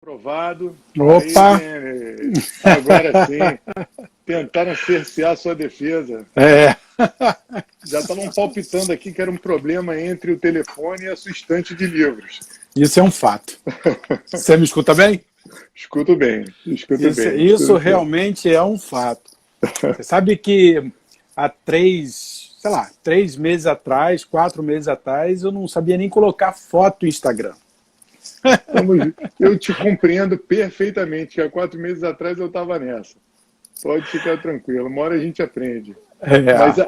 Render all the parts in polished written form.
Aprovado. Opa! Aí, agora sim, tentaram cercear a sua defesa. É. Já estavam palpitando aqui que era um problema entre o telefone e a sua estante de livros. Isso é um fato. Você me escuta bem? Escuto bem, escuto Isso, bem. isso Escuto bem. realmente é um fato. Você sabe que há 3 meses atrás, 4 meses atrás, eu não sabia nem colocar foto no Instagram. Eu te compreendo perfeitamente, que há 4 meses atrás eu estava nessa. Pode ficar tranquilo, uma hora a gente aprende.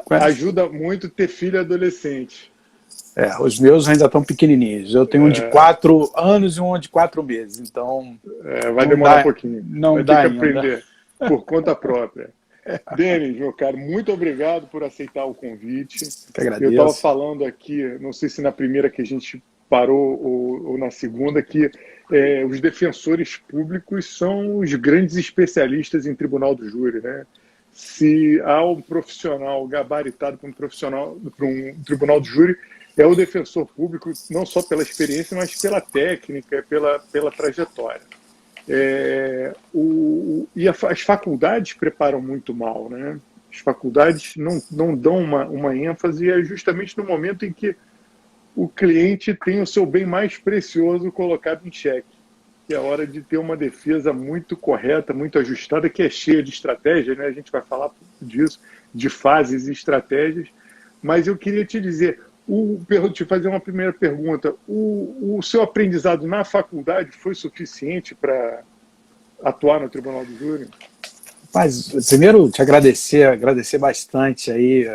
Mas ajuda muito ter filho adolescente. Os meus ainda estão pequenininhos. Eu tenho um de 4 anos e um de 4 meses. Então, vai demorar um pouquinho. Não vai dá ter que ainda. aprender por conta própria. Denis, meu caro, muito obrigado por aceitar o convite. Que agradeço. Eu estava falando aqui, não sei se na primeira que a gente parou ou na segunda, que os defensores públicos são os grandes especialistas em tribunal do júri, né? Se há um profissional gabaritado para um tribunal do júri, é o defensor público, não só pela experiência, mas pela técnica, pela trajetória. E as faculdades preparam muito mal, né? As faculdades não dão uma ênfase, e é justamente no momento em que o cliente tem o seu bem mais precioso colocado em xeque, que é a hora de ter uma defesa muito correta, muito ajustada, que é cheia de estratégias, né? A gente vai falar disso, de fases e estratégias. Mas eu queria te dizer, te fazer uma primeira pergunta. O seu aprendizado na faculdade foi suficiente para atuar no Tribunal do Júri? Mas, primeiro, te agradecer bastante aí.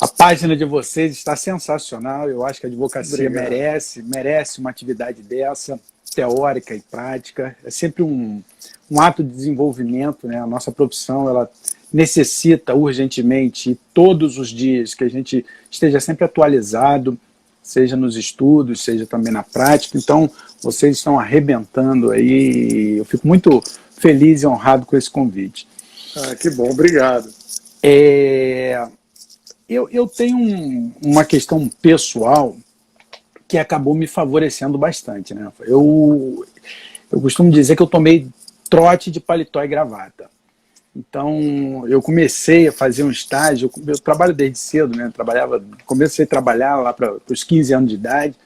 A página de vocês está sensacional. Eu acho que a advocacia merece uma atividade dessa, teórica e prática. É sempre um ato de desenvolvimento, né? A nossa profissão, ela necessita urgentemente, todos os dias, que a gente esteja sempre atualizado, seja nos estudos, seja também na prática. Então, vocês estão arrebentando aí. Eu fico muito feliz e honrado com esse convite. Que bom, obrigado. Eu tenho uma questão pessoal que acabou me favorecendo bastante, né? Eu costumo dizer que eu tomei trote de paletó e gravata. Então, eu comecei a fazer um estágio, eu trabalho desde cedo, né? Comecei a trabalhar lá para os 15 anos de idade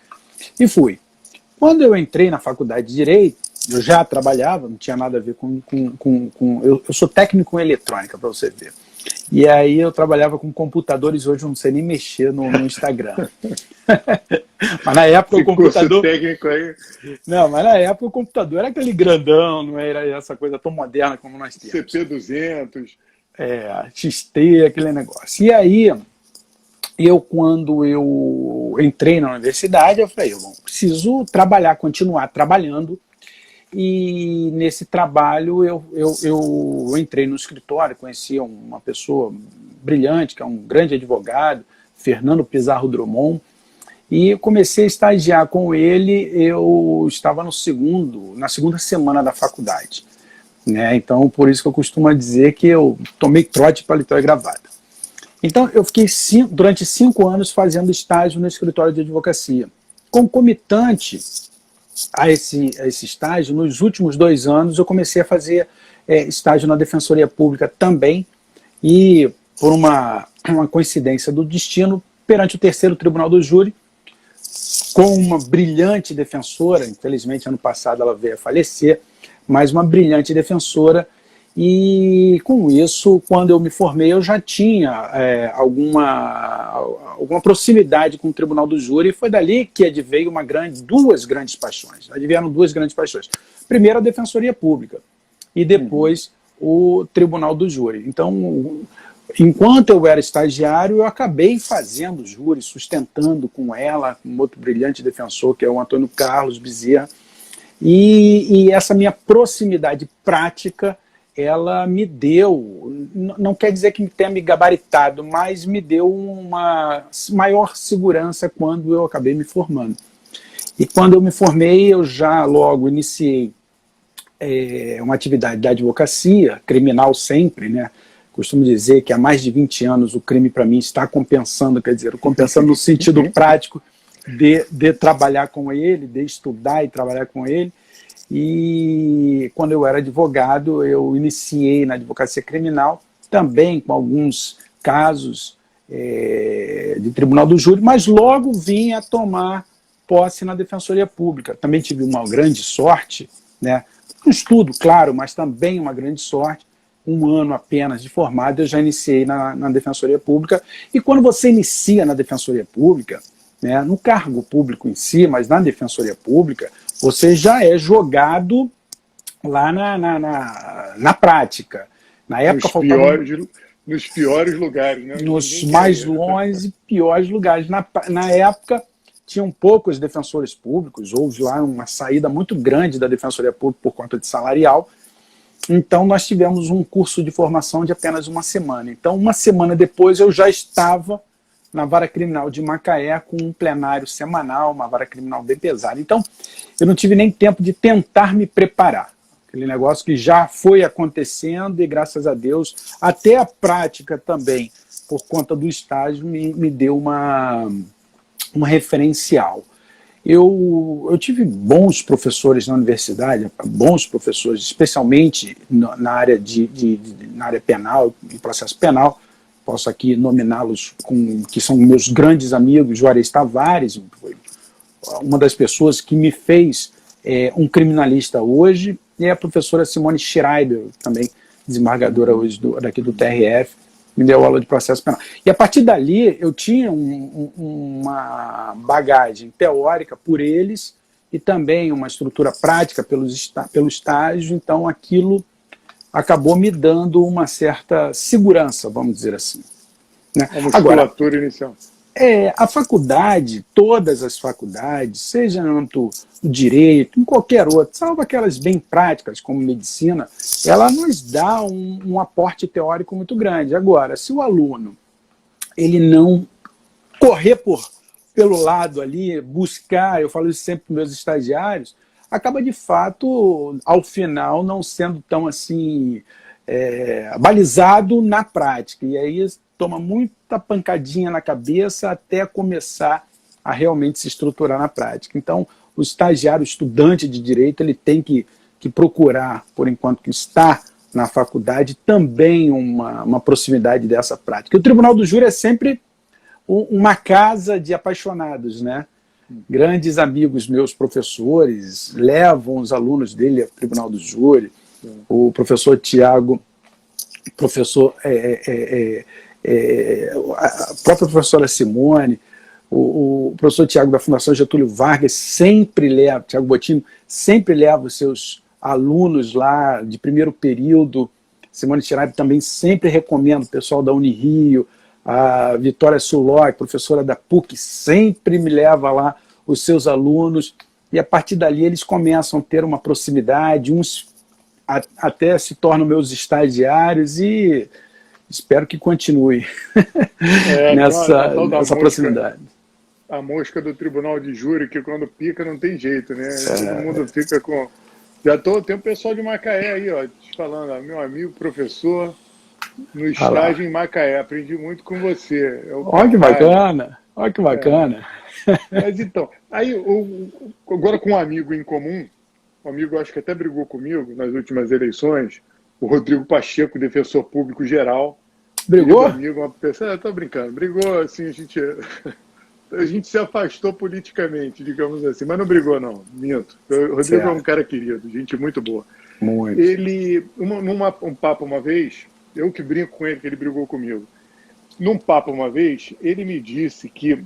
e fui. Quando eu entrei na faculdade de Direito, eu já trabalhava, não tinha nada a ver eu sou técnico em eletrônica, para você ver. E aí eu trabalhava com computadores, hoje eu não sei nem mexer no Instagram. Mas na época o computador... técnico aí... Não, mas na época o computador era aquele grandão, não era essa coisa tão moderna como nós temos. CP200. XT, aquele negócio. E aí, quando eu entrei na universidade, eu falei, preciso continuar trabalhando. E nesse trabalho eu entrei no escritório, conheci uma pessoa brilhante, que é um grande advogado, Fernando Pizarro Drummond, e comecei a estagiar com ele. Eu estava na segunda semana da faculdade, né? Então, por isso que eu costumo dizer que eu tomei trote, paletó e gravata. Então, eu fiquei durante 5 anos fazendo estágio no escritório de advocacia. Concomitante a esse estágio, nos últimos 2 anos, eu comecei a fazer estágio na Defensoria Pública também, e por uma coincidência do destino, perante o 3º Tribunal do Júri, com uma brilhante defensora. Infelizmente, ano passado ela veio a falecer, mas uma brilhante defensora. E com isso, quando eu me formei, eu já tinha alguma proximidade com o Tribunal do Júri, e foi dali que adveio duas grandes paixões. Advieram 2 grandes paixões. Primeiro, a Defensoria Pública, e depois o Tribunal do Júri. Então, enquanto eu era estagiário, eu acabei fazendo júri, sustentando com outro brilhante defensor, que é o Antônio Carlos Bezerra, e essa minha proximidade prática, ela me deu, não quer dizer que tenha me gabaritado, mas me deu uma maior segurança quando eu acabei me formando. E quando eu me formei, eu já logo iniciei uma atividade da advocacia, criminal sempre, né? Costumo dizer que há mais de 20 anos o crime para mim está compensando, quer dizer, compensando no sentido prático de trabalhar com ele, de estudar e trabalhar com ele. E quando eu era advogado, eu iniciei na advocacia criminal, também com alguns casos de tribunal do júri, mas logo vim a tomar posse na Defensoria Pública. Também tive uma grande sorte, né? Um estudo, claro, mas também uma grande sorte. Um ano apenas de formado, eu já iniciei na Defensoria Pública. E quando você inicia na Defensoria Pública, né, no cargo público em si, mas na Defensoria Pública, você já é jogado lá na prática. Na época nos piores lugares, né? Nos mais longe e piores lugares. Na época, tinham poucos defensores públicos, houve lá uma saída muito grande da Defensoria Pública por conta de salarial. Então, nós tivemos um curso de formação de apenas uma semana. Então, uma semana depois, eu já estava na Vara Criminal de Macaé com um plenário semanal, uma vara criminal bem pesada. Então, eu não tive nem tempo de tentar me preparar. Aquele negócio que já foi acontecendo e, graças a Deus, até a prática também, por conta do estágio, me deu um referencial. Eu tive bons professores na universidade, bons professores, especialmente na área, na área penal, em processo penal. Posso aqui nominá-los, que são meus grandes amigos. Juarez Tavares, uma das pessoas que me fez um criminalista hoje, e a professora Simone Schreiber, também desembargadora hoje daqui do TRF, me deu aula de processo penal. E a partir dali eu tinha uma bagagem teórica por eles e também uma estrutura prática pelo estágio, então aquilo acabou me dando uma certa segurança, vamos dizer assim. Né? A musculatura inicial. A faculdade, todas as faculdades, seja no âmbito do direito, em qualquer outro, salvo aquelas bem práticas, como medicina, ela nos dá um aporte teórico muito grande. Agora, se o aluno ele não correr pelo lado ali, buscar, eu falo isso sempre para meus estagiários, acaba de fato, ao final, não sendo tão assim balizado na prática. E aí toma muita pancadinha na cabeça até começar a realmente se estruturar na prática. Então, o estagiário, o estudante de direito, ele tem que procurar, por enquanto que está na faculdade, também uma proximidade dessa prática. O Tribunal do Júri é sempre uma casa de apaixonados, né? Grandes amigos meus, professores, levam os alunos dele ao Tribunal do Júri. O professor Tiago, a própria professora Simone, o professor Tiago da Fundação Getúlio Vargas sempre leva, Tiago Bottino, sempre leva os seus alunos lá de primeiro período. Simone Schreiber também sempre recomenda, o pessoal da Unirio, a Vitória Suló, professora da PUC, sempre me leva lá os seus alunos, e a partir dali eles começam a ter uma proximidade, uns até se tornam meus estagiários, e espero que continue nessa proximidade. A mosca do Tribunal de Júri, que quando pica não tem jeito, né? Todo mundo fica com... Tem o pessoal de Macaé aí, ó, te falando, ó, meu amigo professor, no estágio em Macaé, aprendi muito com você. Olha que bacana, olha que bacana. Mas então, aí agora com um amigo em comum, um amigo acho que até brigou comigo nas últimas eleições, o Rodrigo Pacheco, defensor público geral. Brigou? Amigo, uma pessoa, tô brincando, brigou assim, a gente se afastou politicamente, digamos assim, mas não brigou não, minto. O Rodrigo é um cara querido, gente muito boa. Muito. Ele, um papo uma vez, eu que brinco com ele, que ele brigou comigo, num papo uma vez, ele me disse que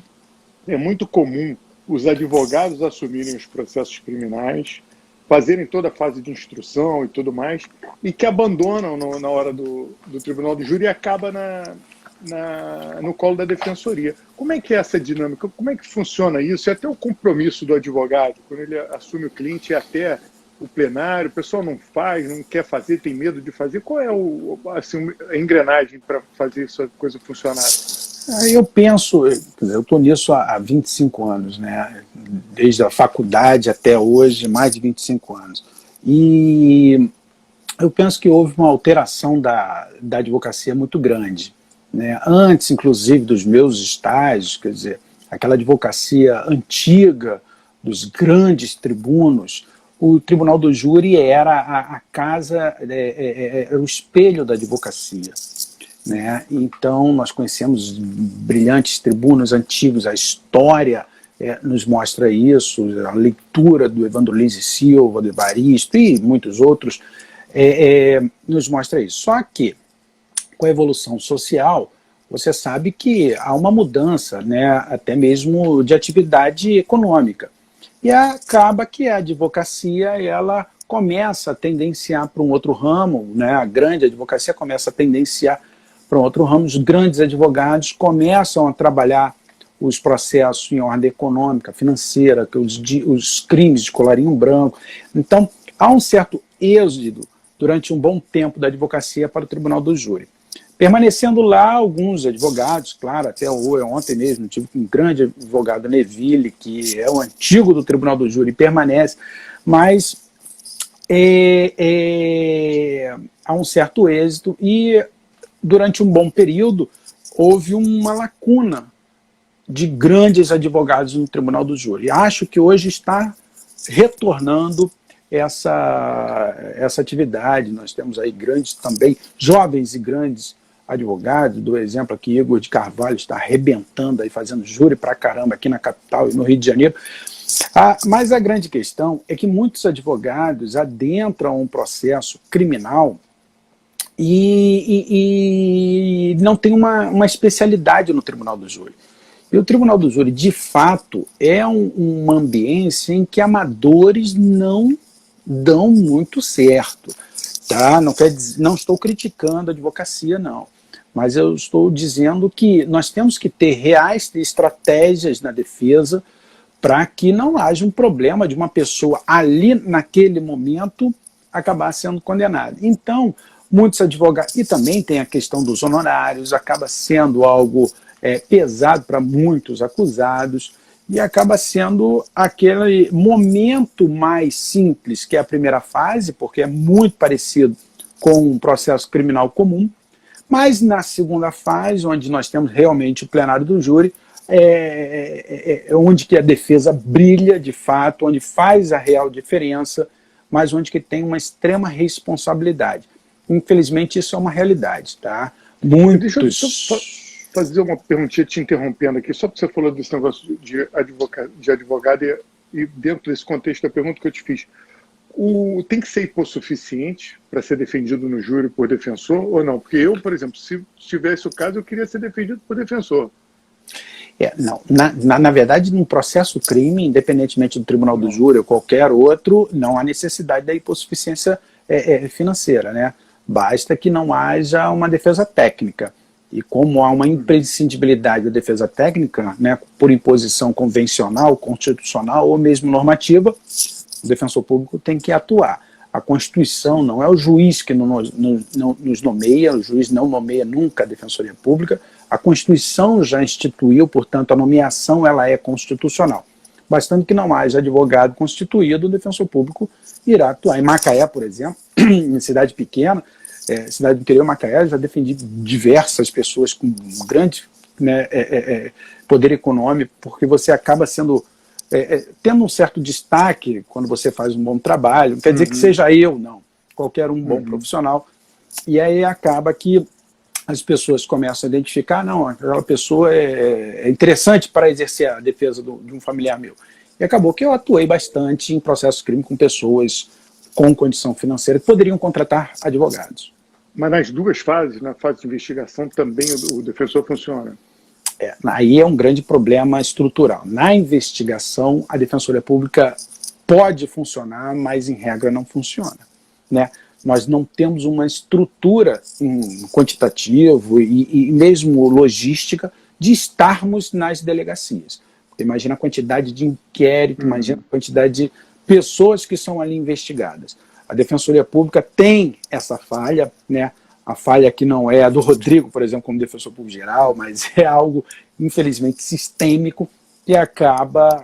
é muito comum os advogados assumirem os processos criminais, fazerem toda a fase de instrução e tudo mais, e que abandonam na hora do Tribunal do Júri e acaba no colo da Defensoria. Como é que é essa dinâmica? Como é que funciona isso? E até o compromisso do advogado, quando ele assume o cliente, até o plenário, o pessoal não faz, não quer fazer, tem medo de fazer. Qual é a engrenagem para fazer essa coisa funcionar? Eu penso, eu estou nisso há 25 anos, né? Desde a faculdade até hoje, mais de 25 anos. E eu penso que houve uma alteração da advocacia muito grande, né? Antes, inclusive, dos meus estágios, quer dizer, aquela advocacia antiga dos grandes tribunos, o tribunal do júri era a casa, era o espelho da advocacia, né? Então, nós conhecemos brilhantes tribunos antigos, a história nos mostra isso, a leitura do Evandro Lins e Silva, do Evaristo e muitos outros, nos mostra isso. Só que, com a evolução social, você sabe que há uma mudança, né, até mesmo de atividade econômica. E acaba que a advocacia, ela começa a tendenciar para um outro ramo, né, a grande advocacia começa a tendenciar para um outro ramo, os grandes advogados começam a trabalhar os processos em ordem econômica, financeira, os crimes de colarinho branco. Então, há um certo êxodo durante um bom tempo da advocacia para o tribunal do júri. Permanecendo lá alguns advogados, claro, até ontem mesmo tive um grande advogado, Neville, que é o antigo do Tribunal do Júri, permanece, mas há um certo êxito e durante um bom período houve uma lacuna de grandes advogados no Tribunal do Júri. Acho que hoje está retornando essa atividade. Nós temos aí grandes também, jovens e grandes advogados, do exemplo aqui, Igor de Carvalho está arrebentando aí, fazendo júri pra caramba aqui na capital e no Rio de Janeiro. Mas a grande questão é que muitos advogados adentram um processo criminal e não tem uma especialidade no Tribunal do Júri. E o Tribunal do Júri, de fato, é uma ambiência em que amadores não dão muito certo. Tá? Não estou criticando a advocacia, não. Mas eu estou dizendo que nós temos que ter reais estratégias na defesa para que não haja um problema de uma pessoa ali, naquele momento, acabar sendo condenada. Então, muitos advogados... E também tem a questão dos honorários, acaba sendo algo pesado para muitos acusados, e acaba sendo aquele momento mais simples, que é a primeira fase, porque é muito parecido com um processo criminal comum, mas na segunda fase, onde nós temos realmente o plenário do júri, onde que a defesa brilha de fato, onde faz a real diferença, mas onde que tem uma extrema responsabilidade. Infelizmente, isso é uma realidade, tá? Muitos... Deixa eu fazer uma perguntinha te interrompendo aqui, só porque você falou desse negócio de advogado e dentro desse contexto da pergunta que eu te fiz, tem que ser hipossuficiente para ser defendido no júri por defensor ou não? Porque eu, por exemplo, se tivesse o caso, eu queria ser defendido por defensor. Não, na verdade, num processo crime, independentemente do tribunal do júri ou qualquer outro, não há necessidade da hipossuficiência financeira, né? Basta que não haja uma defesa técnica. E como há uma imprescindibilidade da defesa técnica, né, por imposição convencional, constitucional ou mesmo normativa, o defensor público tem que atuar. A Constituição não é o juiz que nos nomeia, o juiz não nomeia nunca a Defensoria Pública, a Constituição já instituiu, portanto, a nomeação ela é constitucional. Bastando que não haja advogado constituído, o defensor público irá atuar. Em Macaé, por exemplo, em cidade pequena, cidade do interior, Macaé, já defendi diversas pessoas com grande poder econômico, porque você acaba sendo... tendo um certo destaque quando você faz um bom trabalho, não quer dizer que seja eu, não, qualquer um bom profissional, e aí acaba que as pessoas começam a identificar, não, aquela pessoa é interessante para exercer a defesa de um familiar meu. E acabou que eu atuei bastante em processos de crime com pessoas com condição financeira que poderiam contratar advogados. Mas nas duas fases, na fase de investigação, também o defensor funciona? Aí é um grande problema estrutural. Na investigação, a Defensoria Pública pode funcionar, mas em regra não funciona, né? Nós não temos uma estrutura quantitativo e mesmo logística de estarmos nas delegacias. Imagina a quantidade de inquérito, imagina a quantidade de pessoas que são ali investigadas. A Defensoria Pública tem essa falha, né? A falha que não é a do Rodrigo, por exemplo, como defensor público geral, mas é algo, infelizmente, sistêmico que acaba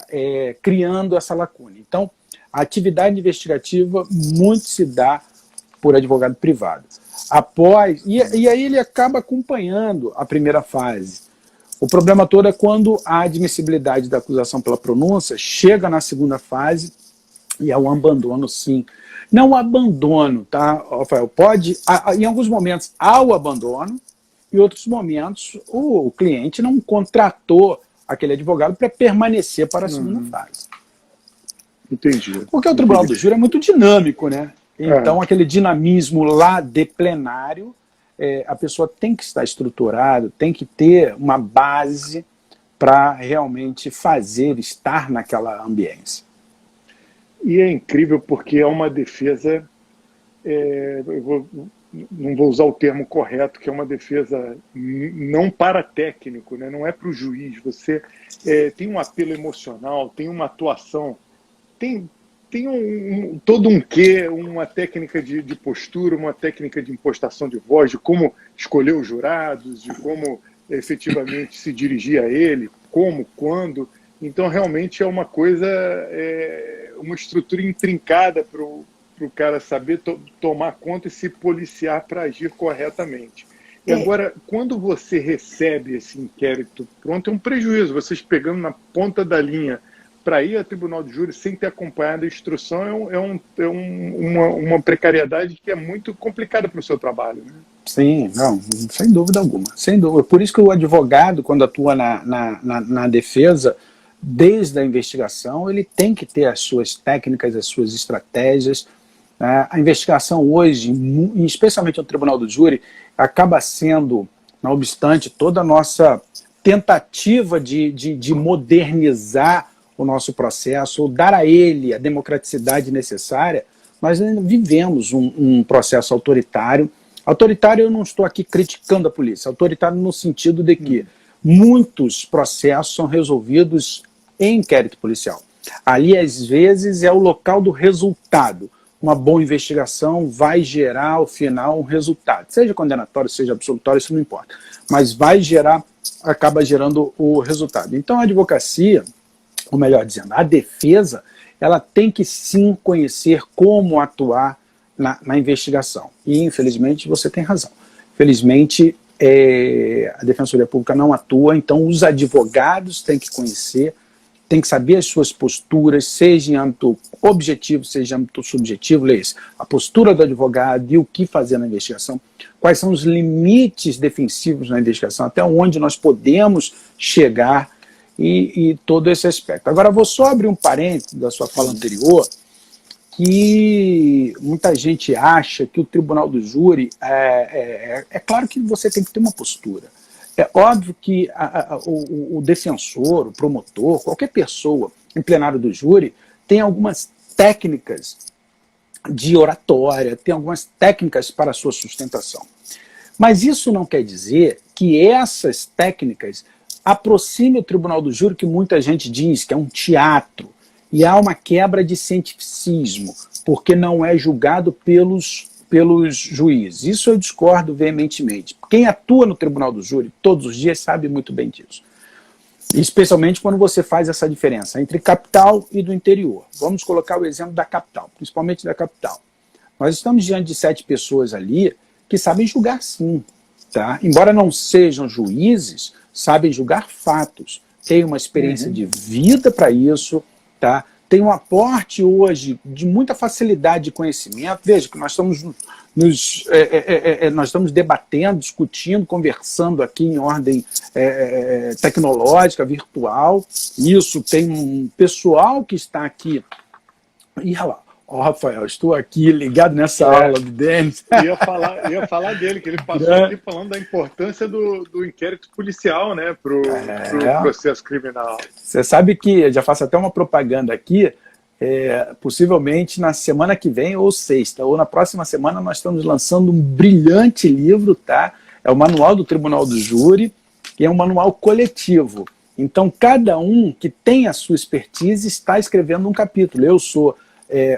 criando essa lacuna. Então, a atividade investigativa muito se dá por advogado privado. E aí ele acaba acompanhando a primeira fase. O problema todo é quando a admissibilidade da acusação pela pronúncia chega na segunda fase E é o abandono, sim. Não o abandono, tá, Rafael? Em alguns momentos há o abandono, em outros momentos o cliente não contratou aquele advogado para permanecer para a segunda fase. Entendi. Porque o Tribunal do Júri é muito dinâmico, né? Então, É. aquele dinamismo lá de plenário, a pessoa tem que estar estruturada, tem que ter uma base para realmente estar naquela ambiência. E é incrível porque é uma defesa, não vou usar o termo correto, que é uma defesa não para técnico, né? Não é para o juiz. Você tem um apelo emocional, tem uma atuação, tem todo um quê, uma técnica de postura, uma técnica de impostação de voz, de como escolher os jurados, de como efetivamente se dirigir a ele, como, quando. Então, realmente é uma coisa, uma estrutura intrincada para o cara saber tomar conta e se policiar para agir corretamente. E agora, quando você recebe esse inquérito pronto, é um prejuízo. Vocês pegando na ponta da linha para ir ao Tribunal de Júri sem ter acompanhado a instrução uma precariedade que é muito complicada para o seu trabalho, né? Sim, não, sem dúvida alguma. Sem dúvida. Por isso que o advogado, quando atua na defesa, desde a investigação, ele tem que ter as suas técnicas, as suas estratégias. A investigação hoje, especialmente no Tribunal do Júri, acaba sendo, não obstante toda a nossa tentativa de modernizar o nosso processo, ou dar a ele a democraticidade necessária, nós ainda vivemos um processo autoritário. Autoritário, eu não estou aqui criticando a polícia, autoritário no sentido de que muitos processos são resolvidos em inquérito policial. Ali, às vezes, é o local do resultado. Uma boa investigação vai gerar, ao final, um resultado. Seja condenatório, seja absolutório, isso não importa. Mas acaba gerando o resultado. Então, a advocacia, ou melhor dizendo, a defesa, ela tem que sim conhecer como atuar na investigação. E, infelizmente, você tem razão. Felizmente, a Defensoria Pública não atua, então os advogados têm que conhecer, têm que saber as suas posturas, seja em âmbito objetivo, seja em âmbito subjetivo, leia-se, a postura do advogado e o que fazer na investigação, quais são os limites defensivos na investigação, até onde nós podemos chegar e todo esse aspecto. Agora, vou só abrir um parênteses da sua fala anterior, que muita gente acha que o Tribunal do Júri, é claro que você tem que ter uma postura. É óbvio que o defensor, o promotor, qualquer pessoa em plenário do júri tem algumas técnicas de oratória, tem algumas técnicas para a sua sustentação. Mas isso não quer dizer que essas técnicas aproximem o Tribunal do Júri, que muita gente diz que é um teatro, e há uma quebra de cientificismo, porque não é julgado pelos juízes. Isso eu discordo veementemente. Quem atua no Tribunal do Júri todos os dias sabe muito bem disso. Especialmente quando você faz essa diferença entre capital e do interior. Vamos colocar o exemplo da capital, principalmente da capital. Nós estamos diante de 7 pessoas ali que sabem julgar sim. Tá? Embora não sejam juízes, sabem julgar fatos. Têm uma experiência de vida para isso, tá? Tem um aporte hoje de muita facilidade de conhecimento. Veja que nós estamos nós estamos debatendo, discutindo, conversando aqui em ordem tecnológica, virtual. Isso tem um pessoal que está aqui. E olha lá, Rafael, estou aqui ligado nessa aula do Denis. Ia falar dele, que ele passou aqui falando da importância do inquérito policial, né, para o processo criminal. Você sabe que, eu já faço até uma propaganda aqui, possivelmente na semana que vem, ou sexta, ou na próxima semana, nós estamos lançando um brilhante livro, tá? É o Manual do Tribunal do Júri, que é um manual coletivo. Então, cada um que tem a sua expertise está escrevendo um capítulo. Eu sou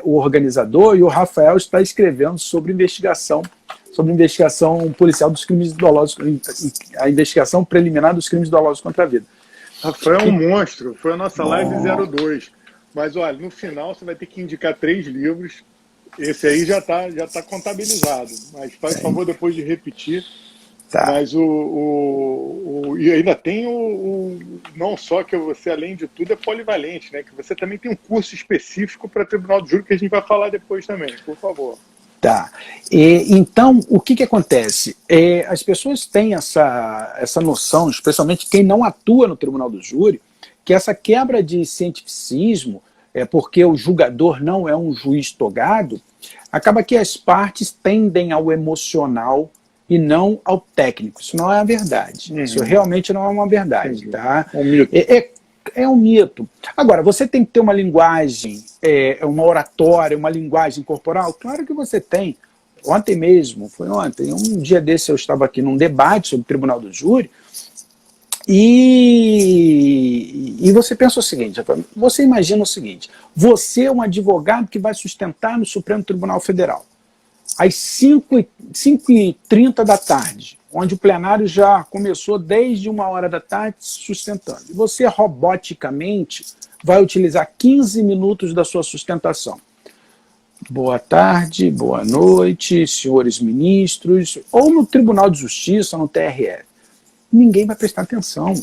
o organizador e o Rafael está escrevendo sobre investigação policial dos crimes dolosos, a investigação preliminar dos crimes dolosos contra a vida. Rafael é um monstro, foi a nossa live 02. Mas olha, no final você vai ter que indicar 3 livros. Esse aí já tá contabilizado. Mas faz favor depois de repetir Tá. Mas e ainda tem não só que você, além de tudo, é polivalente, né? Que você também tem um curso específico para Tribunal de Júri, que a gente vai falar depois também, por favor. Tá. Então, o que acontece? As pessoas têm essa noção, especialmente quem não atua no Tribunal do Júri, que essa quebra de cientificismo, porque o julgador não é um juiz togado, acaba que as partes tendem ao emocional e não ao técnico. Isso não é a verdade. Isso realmente não é uma verdade. Tá? É um mito. É um mito. Agora, você tem que ter uma linguagem, uma oratória, uma linguagem corporal? Claro que você tem. Ontem mesmo, foi ontem, um dia desse eu estava aqui num debate sobre o Tribunal do Júri, e você pensa o seguinte, você imagina o seguinte, você é um advogado que vai sustentar no Supremo Tribunal Federal, às 5h30 da tarde, onde o plenário já começou desde 1h da tarde sustentando. E você, roboticamente, vai utilizar 15 minutos da sua sustentação. Boa tarde, boa noite, senhores ministros, ou no Tribunal de Justiça, no TRF. Ninguém vai prestar atenção.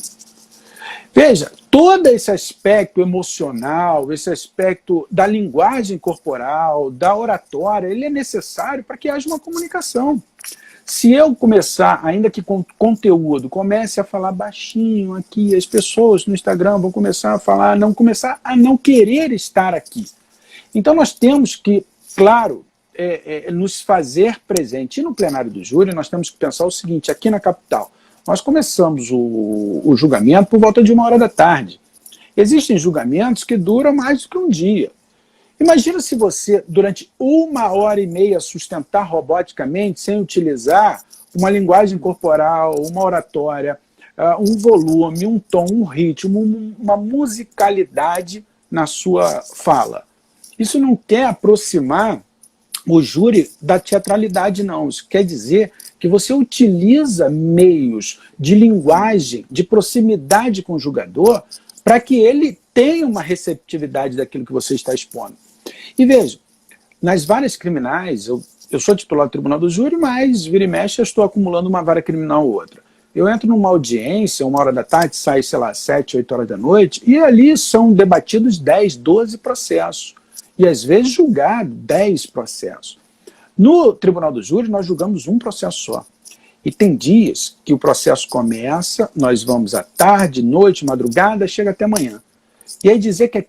Veja, todo esse aspecto emocional, esse aspecto da linguagem corporal, da oratória, ele é necessário para que haja uma comunicação. Se eu começar, ainda que com conteúdo, comece a falar baixinho aqui, as pessoas no Instagram vão começar a falar, começar a não querer estar aqui. Então nós temos que, claro, nos fazer presente. E no plenário do júri nós temos que pensar o seguinte, aqui na capital, nós começamos o julgamento por volta de 1h da tarde. Existem julgamentos que duram mais do que um dia. Imagina se você, durante 1h30, sustentar roboticamente, sem utilizar uma linguagem corporal, uma oratória, um volume, um tom, um ritmo, uma musicalidade na sua fala. Isso não quer aproximar o júri da teatralidade, não. Isso quer dizer que você utiliza meios de linguagem, de proximidade com o julgador, para que ele tenha uma receptividade daquilo que você está expondo. E veja, nas varas criminais, eu sou titular do Tribunal do Júri, mas vira e mexe eu estou acumulando uma vara criminal ou outra. Eu entro numa audiência, 1h da tarde, sai, sei lá, 7, 8 horas da noite, e ali são debatidos 10, 12 processos. E às vezes julgado 10 processos. No Tribunal do Júri, nós julgamos um processo só. E tem dias que o processo começa, nós vamos à tarde, noite, madrugada, chega até amanhã. E aí dizer que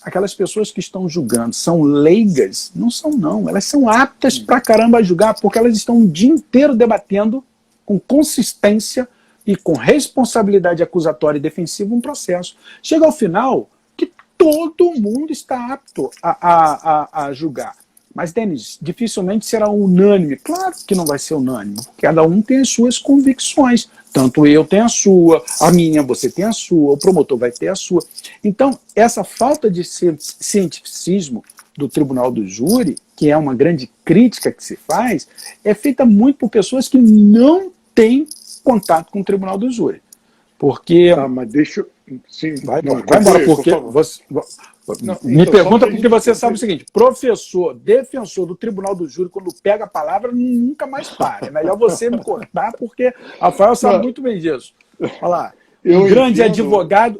aquelas pessoas que estão julgando são leigas, não são não. Elas são aptas pra caramba a julgar, porque elas estão o dia inteiro debatendo com consistência e com responsabilidade acusatória e defensiva um processo. Chega ao final que todo mundo está apto a julgar. Mas, Denis, dificilmente será unânime. Claro que não vai ser unânime. Cada um tem as suas convicções. Tanto eu tenho a sua, a minha, você tem a sua, o promotor vai ter a sua. Então, essa falta de cientificismo do Tribunal do Júri, que é uma grande crítica que se faz, é feita muito por pessoas que não têm contato com o Tribunal do Júri. Porque... mas deixa eu... Sim, vai embora, porque... Me pergunta porque você sabe o seguinte, professor, defensor do Tribunal do Júri, quando pega a palavra, nunca mais para. É melhor você me cortar, porque Rafael sabe muito bem disso. Olha lá, um grande advogado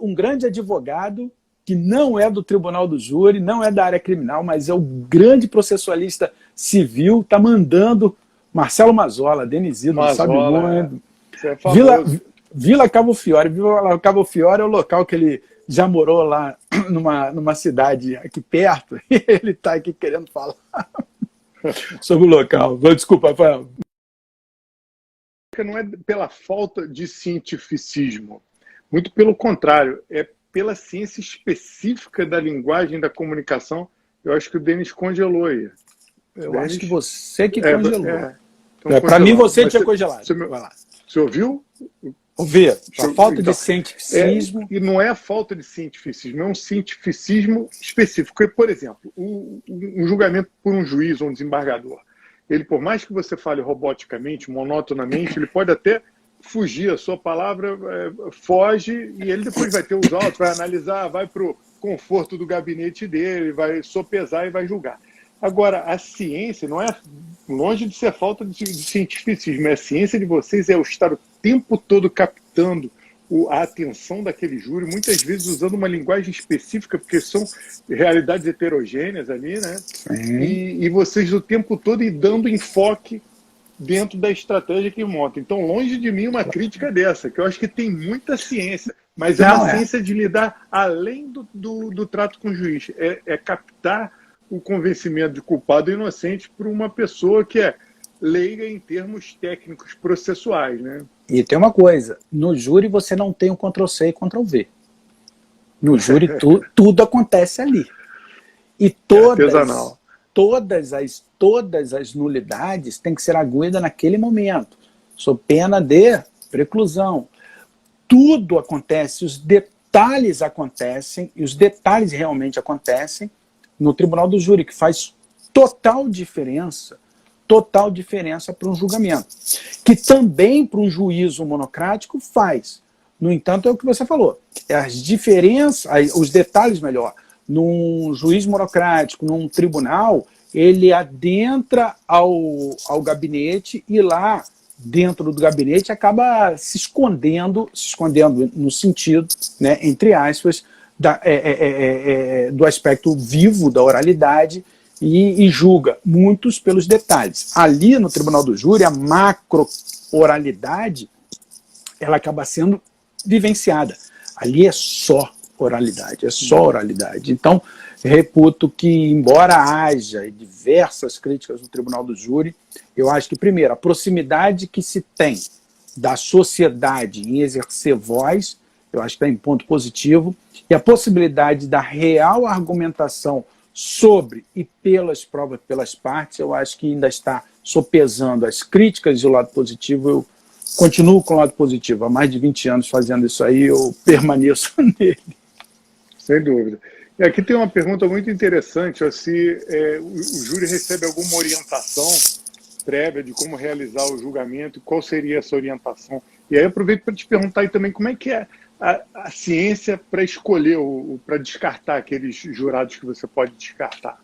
que não é do Tribunal do Júri, não é da área criminal, mas é o grande processualista civil, está mandando Marcelo Mazola, Denizino, sabe muito. Vila Cabo Fiore. Vila Cabo Fiore é o local que ele já morou lá numa cidade aqui perto, e ele está aqui querendo falar sobre o local. Desculpa, Rafael. Não é pela falta de cientificismo, muito pelo contrário, é pela ciência específica da linguagem da comunicação. Eu acho que o Denis congelou aí. Eu acho que você que congelou. Para mim, você tinha congelado. Vai lá. Você ouviu? Ouvir, a falta de cientificismo... E não é a falta de cientificismo, é um cientificismo específico. Porque, por exemplo, um julgamento por um juiz ou um desembargador, ele, por mais que você fale roboticamente, monotonamente, ele pode até fugir, a sua palavra foge, e ele depois vai ter os autos, vai analisar, vai para o conforto do gabinete dele, vai sopesar e vai julgar. Agora, a ciência não é longe de ser falta de cientificismo. A ciência de vocês é o estar o tempo todo captando a atenção daquele júri, muitas vezes usando uma linguagem específica, porque são realidades heterogêneas ali, né? E vocês o tempo todo e dando enfoque dentro da estratégia que monta. Então, longe de mim uma crítica dessa, que eu acho que tem muita ciência, mas é uma ciência de lidar além do trato com o juiz. É captar o convencimento de culpado e inocente por uma pessoa que é leiga em termos técnicos processuais, né? E tem uma coisa, no júri você não tem o Ctrl+C e Ctrl+V. No júri tudo acontece ali. E todas as nulidades têm que ser arguidas naquele momento, sob pena de preclusão. Tudo acontece, os detalhes acontecem, e os detalhes realmente acontecem no tribunal do júri, que faz total diferença para um julgamento, que também para um juízo monocrático faz. No entanto, é o que você falou, as diferenças, os detalhes melhor, num juiz monocrático, num tribunal, ele adentra ao gabinete e lá, dentro do gabinete, acaba se escondendo no sentido, né, entre aspas, do aspecto vivo da oralidade e julga muitos pelos detalhes. Ali no tribunal do júri, a macro-oralidade ela acaba sendo vivenciada. Ali é só oralidade, Então, reputo que, embora haja diversas críticas no tribunal do júri, eu acho que, primeiro, a proximidade que se tem da sociedade em exercer voz, eu acho que está em ponto positivo, e a possibilidade da real argumentação sobre e pelas provas, pelas partes, eu acho que ainda está sopesando as críticas e o lado positivo. Eu continuo com o lado positivo. Há mais de 20 anos fazendo isso aí, eu permaneço nele. Sem dúvida. E aqui tem uma pergunta muito interessante, se o júri recebe alguma orientação prévia de como realizar o julgamento, qual seria essa orientação. E aí aproveito para te perguntar aí também como é que é a ciência para escolher, para descartar aqueles jurados que você pode descartar.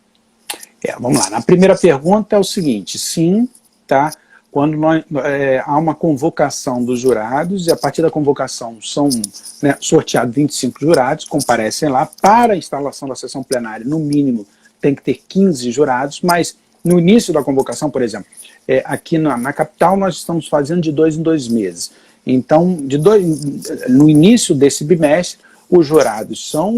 Vamos lá. Na primeira pergunta é o seguinte, sim, tá? Quando há uma convocação dos jurados, e a partir da convocação são sorteados 25 jurados, comparecem lá para a instalação da sessão plenária, no mínimo tem que ter 15 jurados, mas no início da convocação, por exemplo, aqui na capital nós estamos fazendo de 2 em 2 meses. Então, no início desse bimestre, os jurados são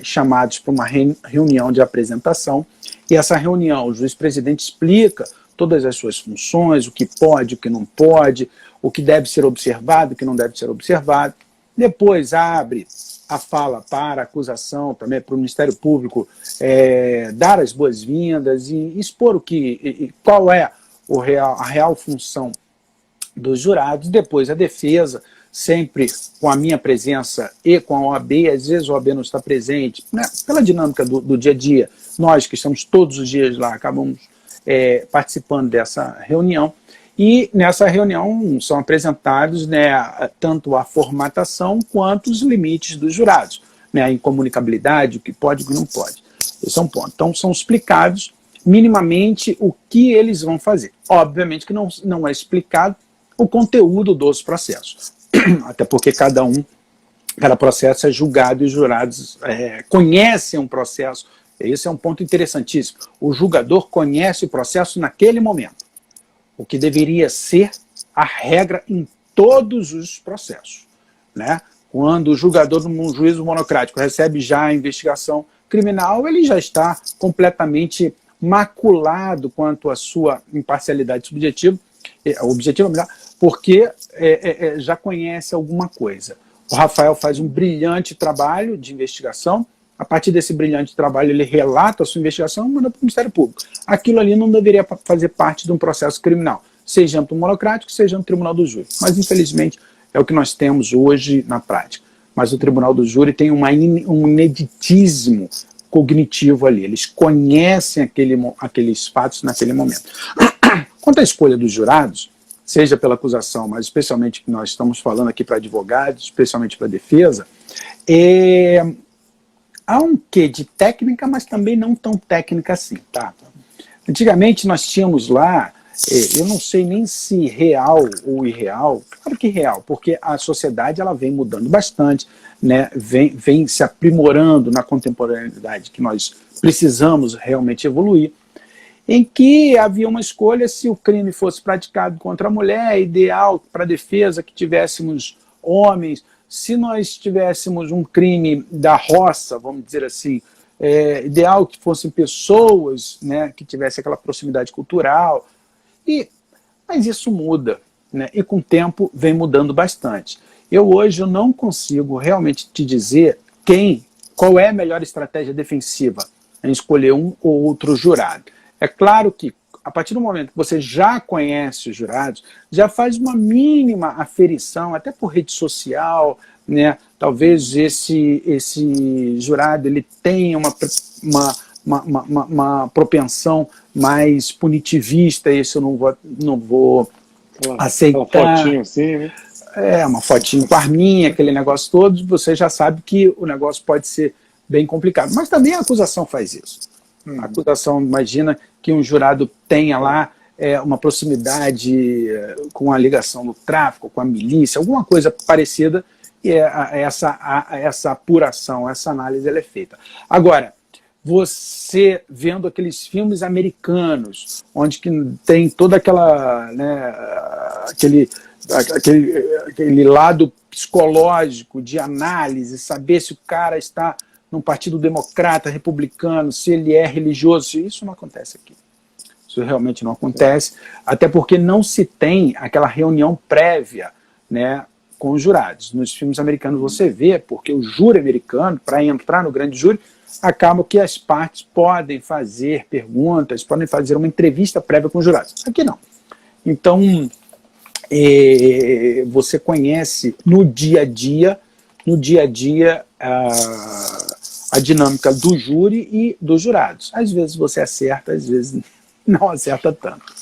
chamados para uma reunião de apresentação, e essa reunião, o juiz-presidente explica todas as suas funções, o que pode, o que não pode, o que deve ser observado, o que não deve ser observado. Depois abre a fala para a acusação, também para o Ministério Público dar as boas-vindas e expor qual é a real função dos jurados. Depois a defesa, sempre com a minha presença e com a OAB, às vezes a OAB não está presente, né, pela dinâmica do dia a dia, nós que estamos todos os dias lá, acabamos participando dessa reunião, e nessa reunião são apresentados tanto a formatação quanto os limites dos jurados, a incomunicabilidade, o que pode e o que não pode. Esse é um ponto. Então são explicados minimamente o que eles vão fazer. Obviamente que não é explicado o conteúdo dos processos, até porque cada processo é julgado e os jurados conhecem um processo. Esse é um ponto interessantíssimo. O julgador conhece o processo naquele momento, o que deveria ser a regra em todos os processos, né? Quando o julgador, num juízo monocrático, recebe já a investigação criminal, ele já está completamente maculado quanto à sua imparcialidade objetiva, porque já conhece alguma coisa. O Rafael faz um brilhante trabalho de investigação. A partir desse brilhante trabalho, ele relata a sua investigação e manda para o Ministério Público. Aquilo ali não deveria fazer parte de um processo criminal, seja no monocrático, seja no Tribunal do Júri. Mas, infelizmente, é o que nós temos hoje na prática. Mas o Tribunal do Júri tem um ineditismo cognitivo ali. Eles conhecem aqueles fatos naquele momento. Quanto à escolha dos jurados, seja pela acusação, mas especialmente que nós estamos falando aqui para advogados, especialmente para a defesa, há um quê de técnica, mas também não tão técnica assim, tá? Antigamente nós tínhamos lá, eu não sei nem se real ou irreal, claro que real, porque a sociedade ela vem mudando bastante, né? Vem se aprimorando na contemporaneidade que nós precisamos realmente evoluir, em que havia uma escolha se o crime fosse praticado contra a mulher, é ideal para a defesa que tivéssemos homens, se nós tivéssemos um crime da roça, vamos dizer assim, ideal que fossem pessoas, né, que tivessem aquela proximidade cultural, mas isso muda, né, e com o tempo vem mudando bastante. Hoje eu não consigo realmente te dizer qual é a melhor estratégia defensiva em escolher um ou outro jurado. É claro que, a partir do momento que você já conhece os jurados, já faz uma mínima aferição, até por rede social, né? Talvez esse jurado ele tenha uma propensão mais punitivista, isso eu não vou aceitar. Aquela fotinho assim, né? Uma fotinho com arminha, aquele negócio todo, você já sabe que o negócio pode ser bem complicado. Mas também a acusação faz isso. A acusação imagina que um jurado tenha lá uma proximidade com a ligação no tráfico, com a milícia, alguma coisa parecida, e essa apuração, essa análise ela é feita. Agora, você vendo aqueles filmes americanos, onde que tem toda aquela, né, aquele lado psicológico de análise, saber se o cara está num partido democrata, republicano, se ele é religioso, isso não acontece aqui. Isso realmente não acontece, até porque não se tem aquela reunião prévia, né, com os jurados. Nos filmes americanos você vê, porque o júri americano, para entrar no grande júri, acaba que as partes podem fazer perguntas, podem fazer uma entrevista prévia com os jurados. Aqui não. Então, você conhece no dia a dia a dinâmica do júri e dos jurados. Às vezes você acerta, às vezes não acerta tanto.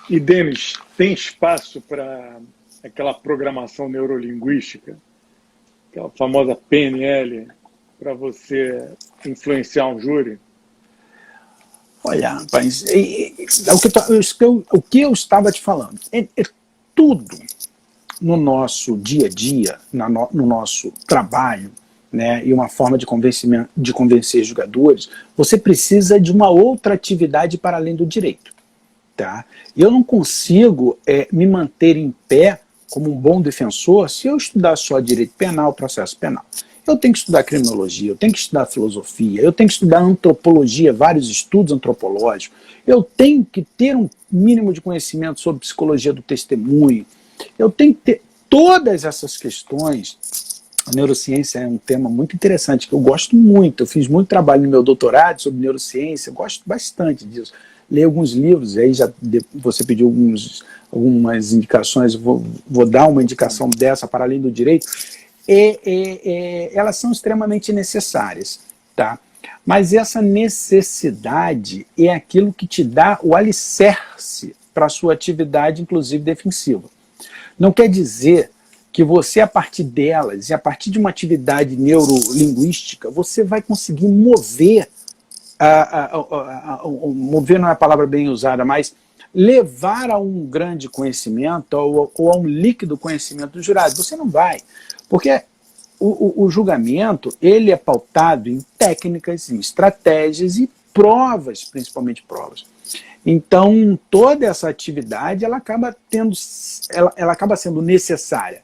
E, Denis, tem espaço para aquela programação neurolinguística, aquela famosa PNL, para você influenciar um júri? Olha, rapaz, o que eu estava te falando, tudo no nosso dia a dia, no nosso trabalho, né, e uma forma de convencer jogadores, você precisa de uma outra atividade para além do direito. Tá? Eu não consigo me manter em pé como um bom defensor se eu estudar só direito penal, processo penal. Eu tenho que estudar criminologia, eu tenho que estudar filosofia, eu tenho que estudar antropologia, vários estudos antropológicos, eu tenho que ter um mínimo de conhecimento sobre psicologia do testemunho, eu tenho que ter todas essas questões. A neurociência é um tema muito interessante, que eu gosto muito, eu fiz muito trabalho no meu doutorado sobre neurociência, eu gosto bastante disso. Leio alguns livros, aí você pediu algumas indicações, vou dar uma indicação dessa para além do direito, elas são extremamente necessárias, tá? Mas essa necessidade é aquilo que te dá o alicerce para a sua atividade, inclusive defensiva. Não quer dizer que você, a partir delas, e a partir de uma atividade neurolinguística, você vai conseguir mover, mover não é a palavra bem usada, mas levar a um grande conhecimento ou a um líquido conhecimento do jurado. Você não vai, porque o julgamento ele é pautado em técnicas, em estratégias e provas, principalmente provas. Então, toda essa atividade ela acaba sendo necessária,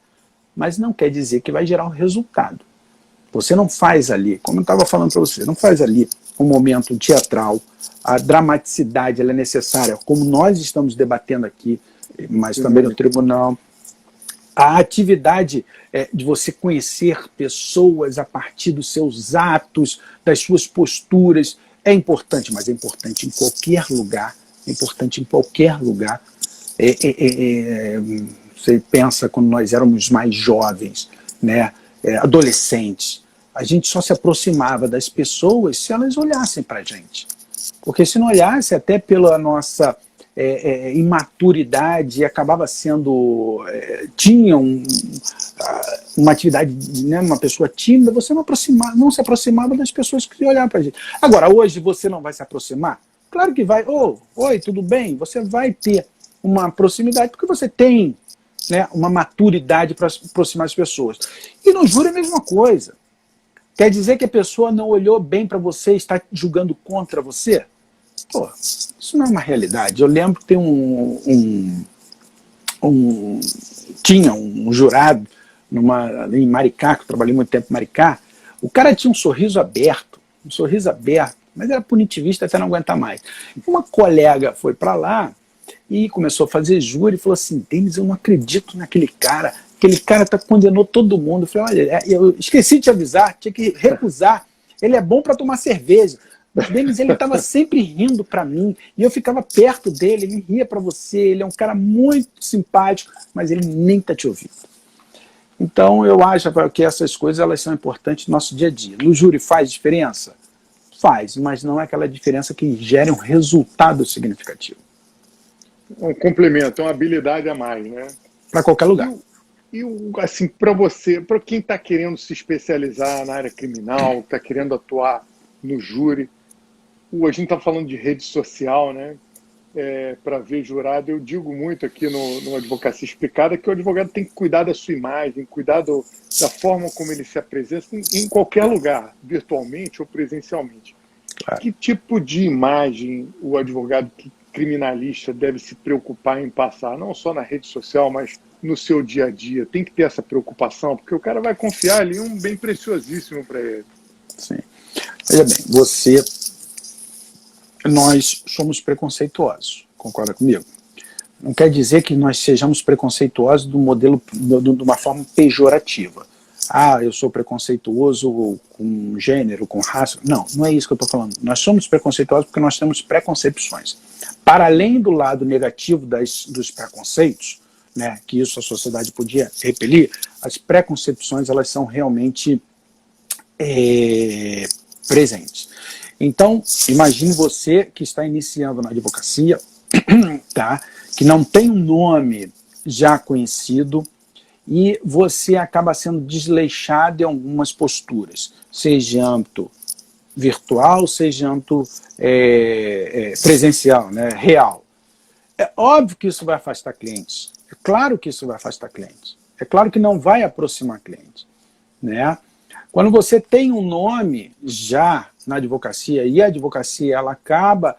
mas não quer dizer que vai gerar um resultado. Você não faz ali, como eu estava falando para você, não faz ali um momento teatral, a dramaticidade ela é necessária, como nós estamos debatendo aqui, mas também no tribunal. A atividade de você conhecer pessoas a partir dos seus atos, das suas posturas, é importante, mas é importante em qualquer lugar. É importante em qualquer lugar. Você pensa quando nós éramos mais jovens, né, adolescentes, a gente só se aproximava das pessoas se elas olhassem para a gente. Porque se não olhasse, até pela nossa imaturidade, acabava sendo, tinha uma atividade, né, uma pessoa tímida, você não se aproximava das pessoas que olhavam para a gente. Agora, hoje você não vai se aproximar? Claro que vai. Oi, tudo bem? Você vai ter uma proximidade porque você tem, né, uma maturidade para aproximar as pessoas. E no júri é a mesma coisa. Quer dizer que a pessoa não olhou bem para você e está julgando contra você? Pô, isso não é uma realidade. Eu lembro que tem tinha um jurado em Maricá, que eu trabalhei muito tempo em Maricá. O cara tinha um sorriso aberto, mas era punitivista até não aguentar mais. Uma colega foi para lá e começou a fazer júri e falou assim: Denis, eu não acredito naquele cara. Aquele cara condenou todo mundo. Eu falei: olha, eu esqueci de te avisar, tinha que recusar. Ele é bom para tomar cerveja. Mas Denis, ele estava sempre rindo para mim, e eu ficava perto dele, ele ria para você, ele é um cara muito simpático, mas ele nem está te ouvindo. Então eu acho que essas coisas elas são importantes no nosso dia a dia. No júri faz diferença? Faz, mas não é aquela diferença que gere um resultado significativo. Um complemento, uma habilidade a mais, né? Para qualquer lugar. E assim, para você, para quem está querendo se especializar na área criminal, está querendo atuar no júri, a gente está falando de rede social, né? Para ver jurado, eu digo muito aqui no Advocacia Explicada que o advogado tem que cuidar da sua imagem, cuidar da forma como ele se apresenta em qualquer lugar, virtualmente ou presencialmente. Claro. Que tipo de imagem o advogado criminalista deve se preocupar em passar, não só na rede social, mas no seu dia a dia? Tem que ter essa preocupação, porque o cara vai confiar ali um bem preciosíssimo para ele. Sim. Veja bem, nós somos preconceituosos, concorda comigo? Não quer dizer que nós sejamos preconceituosos de uma forma pejorativa. Eu sou preconceituoso com gênero, com raça. Não é isso que eu estou falando. Nós somos preconceituosos porque nós temos preconcepções. Para além do lado negativo dos preconceitos, né, que isso a sociedade podia repelir, as preconcepções elas são realmente presentes. Então, imagine você que está iniciando na advocacia, tá? Que não tem um nome já conhecido e você acaba sendo desleixado em algumas posturas, seja em âmbito virtual, seja em âmbito presencial, né, real. É óbvio que isso vai afastar clientes. É claro que isso vai afastar clientes. É claro que não vai aproximar clientes, né? Quando você tem um nome já na advocacia, e a advocacia ela acaba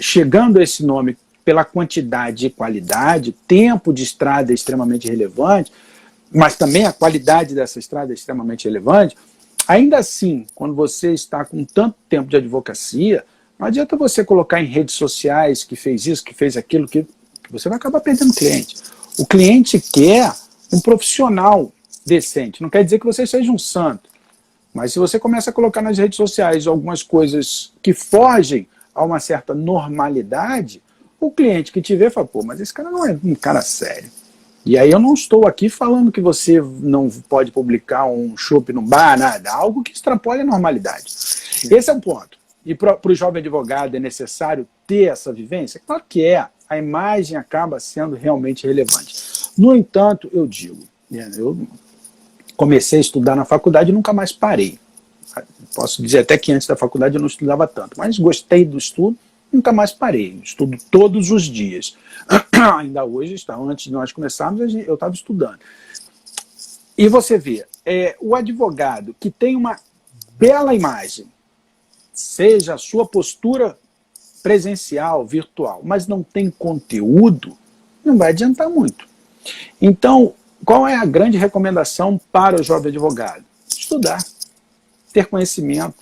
chegando a esse nome pela quantidade e qualidade, tempo de estrada é extremamente relevante, mas também a qualidade dessa estrada é extremamente relevante, ainda assim, quando você está com tanto tempo de advocacia, não adianta você colocar em redes sociais que fez isso, que fez aquilo, que você vai acabar perdendo cliente. O cliente quer um profissional decente. Não quer dizer que você seja um santo, mas se você começa a colocar nas redes sociais algumas coisas que fogem a uma certa normalidade, o cliente que te vê fala: pô, mas esse cara não é um cara sério. E aí eu não estou aqui falando que você não pode publicar um chopp no bar, nada, algo que extrapole a normalidade. Esse é o ponto. E para o jovem advogado é necessário ter essa vivência? Claro que é. A imagem acaba sendo realmente relevante. No entanto, eu digo, eu comecei a estudar na faculdade e nunca mais parei. Posso dizer até que antes da faculdade eu não estudava tanto, mas gostei do estudo, nunca mais parei. Estudo todos os dias. Ainda hoje, antes de nós começarmos, eu estava estudando. E você vê, o advogado que tem uma bela imagem, seja a sua postura presencial, virtual, mas não tem conteúdo, não vai adiantar muito. Então, qual é a grande recomendação para o jovem advogado? Estudar, ter conhecimento,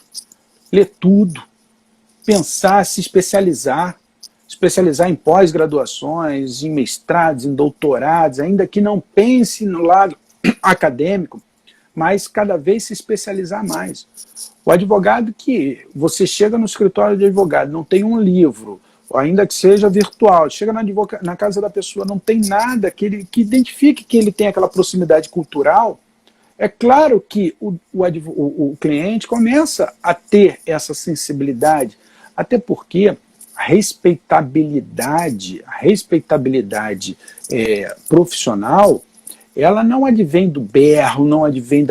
ler tudo, pensar, se especializar em pós-graduações, em mestrados, em doutorados, ainda que não pense no lado acadêmico, mas cada vez se especializar mais. O advogado que você chega no escritório de advogado, não tem um livro, ainda que seja virtual, chega na casa da pessoa, não tem nada que identifique que ele tem aquela proximidade cultural, é claro que o cliente começa a ter essa sensibilidade, até porque a respeitabilidade profissional, ela não advém do berro, não advém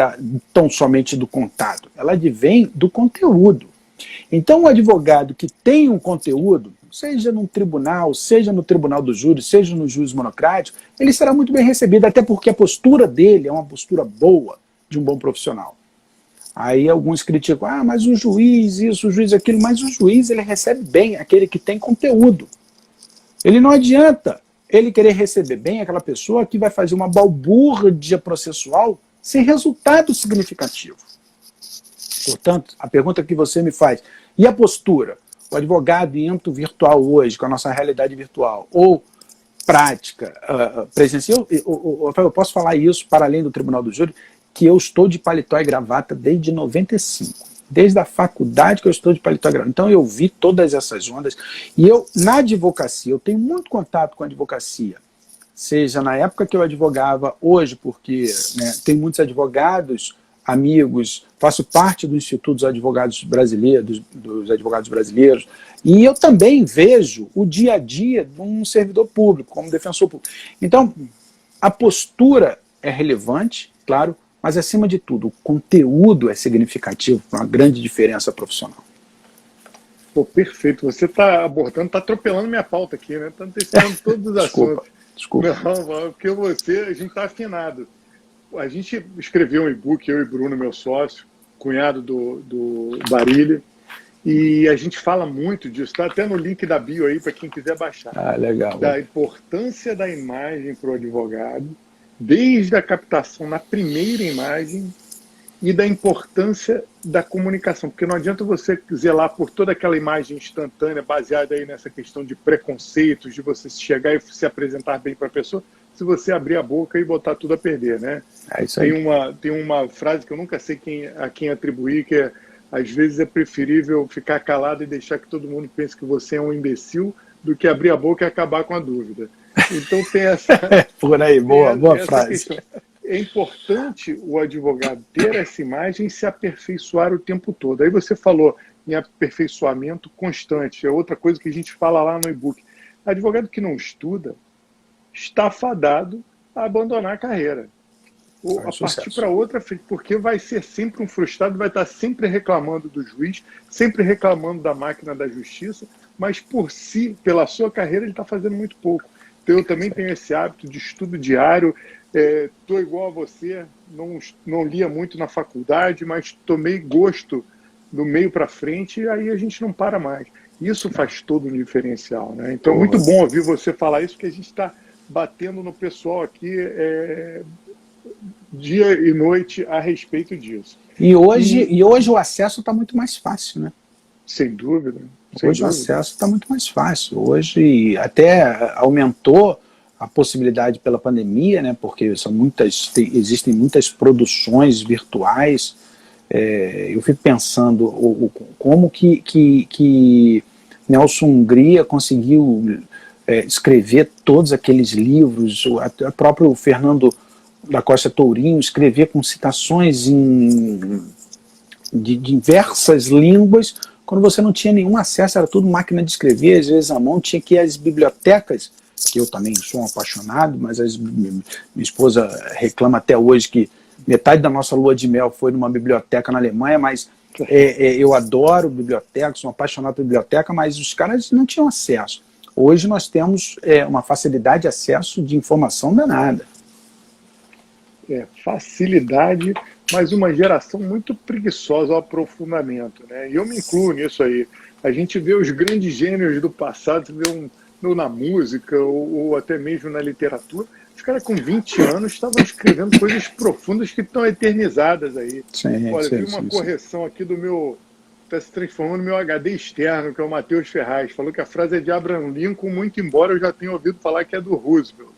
tão somente do contato, ela advém do conteúdo. Então, o advogado que tem um conteúdo, seja num tribunal, seja no tribunal do júri, seja no juízo monocrático, ele será muito bem recebido, até porque a postura dele é uma postura boa de um bom profissional. Aí alguns criticam, mas o juiz isso, o juiz aquilo, mas o juiz ele recebe bem aquele que tem conteúdo. Ele não adianta ele querer receber bem aquela pessoa que vai fazer uma balbúrdia processual sem resultado significativo. Portanto, a pergunta que você me faz, e a postura? O advogado em âmbito virtual hoje, com a nossa realidade virtual, ou prática presencial, eu posso falar isso para além do Tribunal do Júri, que eu estou de paletó e gravata desde 95. Desde a faculdade que eu estou de paletó e gravata. Então eu vi todas essas ondas. E eu, na advocacia, eu tenho muito contato com a advocacia. Seja na época que eu advogava, hoje, porque tem muitos advogados, amigos, faço parte do Instituto dos Advogados Brasileiros, dos Advogados Brasileiros, e eu também vejo o dia a dia de um servidor público, como defensor público. Então, a postura é relevante, claro, mas, acima de tudo, o conteúdo é significativo para uma grande diferença profissional. Pô, perfeito. Você está abordando, está atropelando minha pauta aqui, né? Está antecipando todos os assuntos. Desculpa. Não, porque a gente está afinado. A gente escreveu um e-book, eu e Bruno, meu sócio, cunhado do Barilli, e a gente fala muito disso. Está até no link da bio aí, para quem quiser baixar. Legal. Da importância da imagem para o advogado, desde a captação na primeira imagem e da importância da comunicação, porque não adianta você zelar por toda aquela imagem instantânea baseada aí nessa questão de preconceitos, de você chegar e se apresentar bem para a pessoa, se você abrir a boca e botar tudo a perder, né? É isso aí. Tem uma frase que eu nunca sei a quem atribuir, que é: às vezes é preferível ficar calado e deixar que todo mundo pense que você é um imbecil do que abrir a boca e acabar com a dúvida. Então tem essa... Por aí, boa frase. Questão. É importante o advogado ter essa imagem e se aperfeiçoar o tempo todo. Aí você falou em aperfeiçoamento constante, é outra coisa que a gente fala lá no e-book. Advogado que não estuda está fadado a abandonar a carreira, ou a partir para outra, porque vai ser sempre um frustrado, vai estar sempre reclamando do juiz, sempre reclamando da máquina da justiça, mas por si, pela sua carreira, ele está fazendo muito pouco. Então eu também tenho esse hábito de estudo diário, estou igual a você, não lia muito na faculdade, mas tomei gosto do meio para frente e aí a gente não para mais. Isso faz todo um diferencial, né? Então é muito bom ouvir você falar isso, porque a gente está batendo no pessoal aqui dia e noite a respeito disso. E hoje o acesso está muito mais fácil, né? Sem dúvida. Hoje o acesso está muito mais fácil. Hoje até aumentou a possibilidade pela pandemia, né? Porque existem muitas produções virtuais. Eu fico pensando como que Nelson Hungria conseguiu escrever todos aqueles livros, o próprio Fernando da Costa Tourinho escrevia com citações de diversas línguas, quando você não tinha nenhum acesso, era tudo máquina de escrever, às vezes à mão, tinha que ir às bibliotecas, que eu também sou um apaixonado, mas minha esposa reclama até hoje que metade da nossa lua de mel foi numa biblioteca na Alemanha, mas eu adoro biblioteca, sou um apaixonado por biblioteca, mas os caras não tinham acesso. Hoje nós temos uma facilidade de acesso de informação danada. Facilidade, mas uma geração muito preguiçosa ao aprofundamento, né? E eu me incluo nisso aí. A gente vê os grandes gênios do passado, você vê na música ou até mesmo na literatura, os caras com 20 anos estavam escrevendo coisas profundas que estão eternizadas aí. Olha, vi uma correção aqui do meu... Está se transformando no meu HD externo, que é o Matheus Ferraz. Falou que a frase é de Abraham Lincoln, muito embora eu já tenha ouvido falar que é do Roosevelt.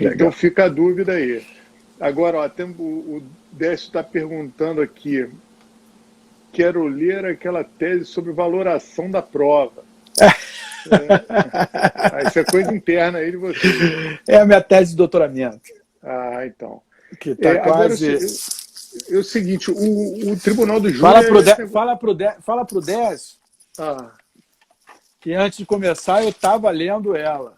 Então fica a dúvida aí. Agora, até o Décio está perguntando aqui, quero ler aquela tese sobre valoração da prova. Isso é coisa interna aí de você. É a minha tese de doutoramento. Então. Que está quase... Agora, é o seguinte, o Tribunal do Júri... Fala pro Décio que antes de começar eu estava lendo ela.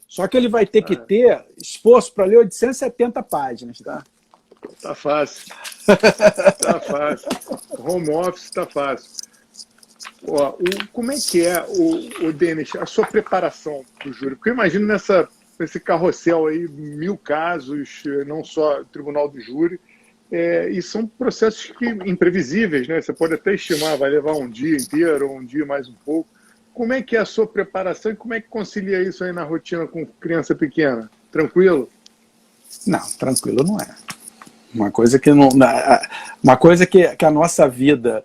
Só que ele vai ter que ter esforço para ler 870 páginas, tá? Tá fácil. Tá fácil. Home office tá fácil. Ó, como é que é, o Denis, a sua preparação para o júri? Porque eu imagino nesse carrossel aí, 1000 casos, não só tribunal do júri, e são processos imprevisíveis, né? Você pode até estimar, vai levar um dia inteiro, ou um dia mais um pouco. Como é que é a sua preparação e como é que concilia isso aí na rotina com criança pequena? Tranquilo? Não, tranquilo não é. Uma coisa que a nossa vida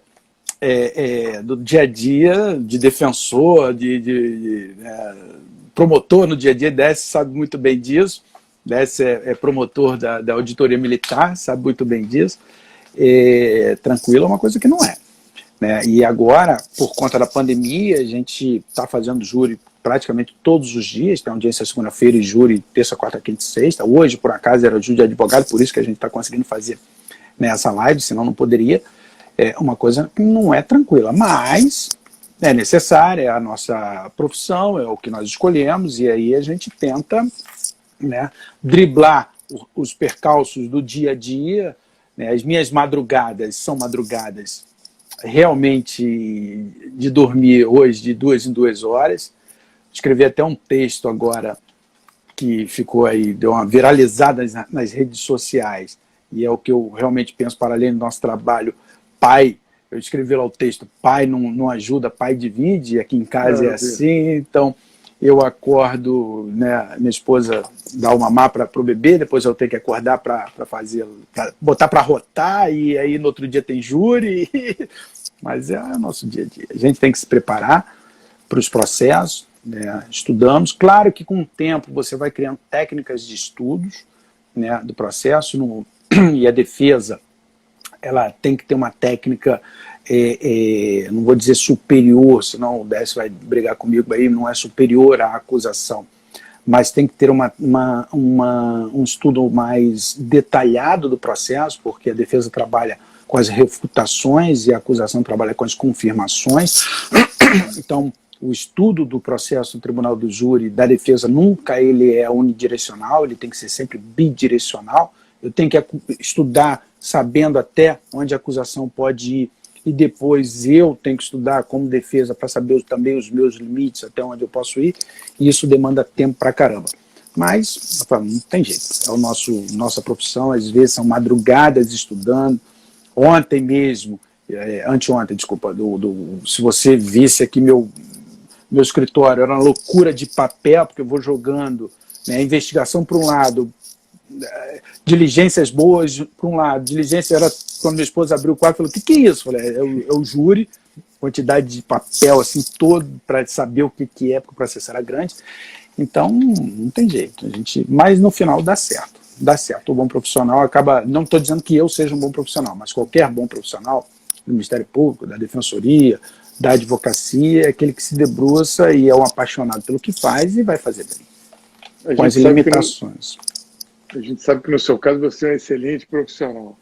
do dia a dia, de defensor, de promotor no dia a dia, Décio sabe muito bem disso. Décio é promotor da auditoria militar, sabe muito bem disso. Tranquilo é uma coisa que não é. Né? E agora, por conta da pandemia, a gente está fazendo júri praticamente todos os dias, tem audiência segunda-feira e júri terça, quarta, quinta e sexta. Hoje, por acaso, era júri de advogado, por isso que a gente está conseguindo fazer essa live, senão não poderia. É uma coisa que não é tranquila, mas é necessária, é a nossa profissão, é o que nós escolhemos, e aí a gente tenta, né, driblar os percalços do dia a dia. Né? As minhas madrugadas são madrugadas realmente de dormir hoje de 2 em 2 horas. Escrevi até um texto agora que ficou aí, deu uma viralizada nas redes sociais, e é o que eu realmente penso para além do nosso trabalho. Pai, eu escrevi lá o texto, pai não ajuda, pai divide, aqui em casa é assim, então eu acordo, né, minha esposa dá o mamar para o bebê, depois eu tenho que acordar para fazer, pra botar para rotar, e aí no outro dia tem júri, mas é o nosso dia a dia. A gente tem que se preparar para os processos, né, estudamos, claro que com o tempo você vai criando técnicas de estudos, né, do processo, e a defesa ela tem que ter uma técnica, não vou dizer superior, senão o Décio vai brigar comigo aí, não é superior à acusação, mas tem que ter um estudo mais detalhado do processo, porque a defesa trabalha com as refutações e a acusação trabalha com as confirmações. Então, o estudo do processo no tribunal do júri da defesa nunca ele é unidirecional, ele tem que ser sempre bidirecional. Eu tenho que estudar sabendo até onde a acusação pode ir, e depois eu tenho que estudar como defesa para saber também os meus limites, até onde eu posso ir, e isso demanda tempo pra caramba. Mas não tem jeito, é nossa profissão, às vezes são madrugadas estudando. Ontem mesmo, anteontem, desculpa, se você visse aqui meu escritório, era uma loucura de papel, porque eu vou jogando, né, investigação para um lado, diligências boas para um lado, diligência era quando minha esposa abriu o quarto, falou, o que é isso? Eu falei, é o júri, quantidade de papel assim todo para saber o que é, porque o processo era grande. Então não tem jeito, mas no final dá certo. O bom profissional acaba, não estou dizendo que eu seja um bom profissional, mas qualquer bom profissional do Ministério Público, da Defensoria, da advocacia, é aquele que se debruça e é um apaixonado pelo que faz e vai fazer bem, com as limitações. A gente sabe que no seu caso você é um excelente profissional.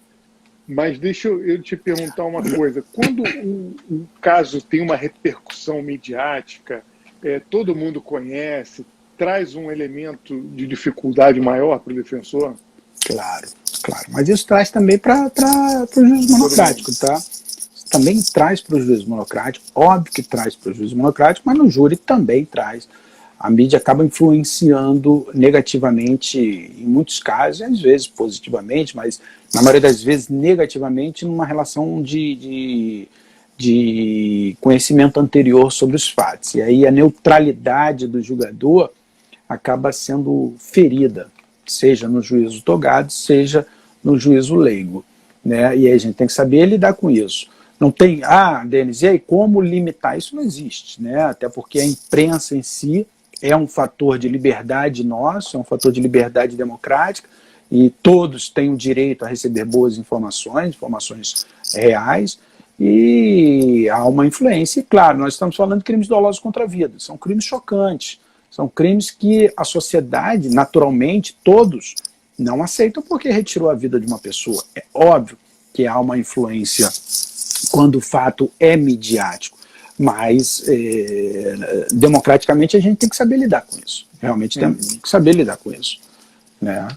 Mas deixa eu te perguntar uma coisa. Quando um caso tem uma repercussão midiática, todo mundo conhece, traz um elemento de dificuldade maior para o defensor? Claro. Mas isso traz também para o juízo monocrático, tá? Também traz para o juízo monocrático, óbvio que traz para o juízo monocrático, mas no júri também traz. A mídia acaba influenciando negativamente, em muitos casos, às vezes positivamente, mas na maioria das vezes negativamente, numa relação de conhecimento anterior sobre os fatos. E aí a neutralidade do julgador acaba sendo ferida, seja no juízo togado, seja no juízo leigo. Né? E aí a gente tem que saber lidar com isso. Não tem, Denis, e aí como limitar? Isso não existe, né? Até porque a imprensa em si é um fator de liberdade nosso, é um fator de liberdade democrática, e todos têm o direito a receber boas informações reais, e há uma influência. E claro, nós estamos falando de crimes dolosos contra a vida, são crimes chocantes, são crimes que a sociedade, naturalmente, todos não aceitam porque retirou a vida de uma pessoa. É óbvio que há uma influência quando o fato é midiático. mas democraticamente a gente tem que saber lidar com isso. Realmente tem que saber lidar com isso, né?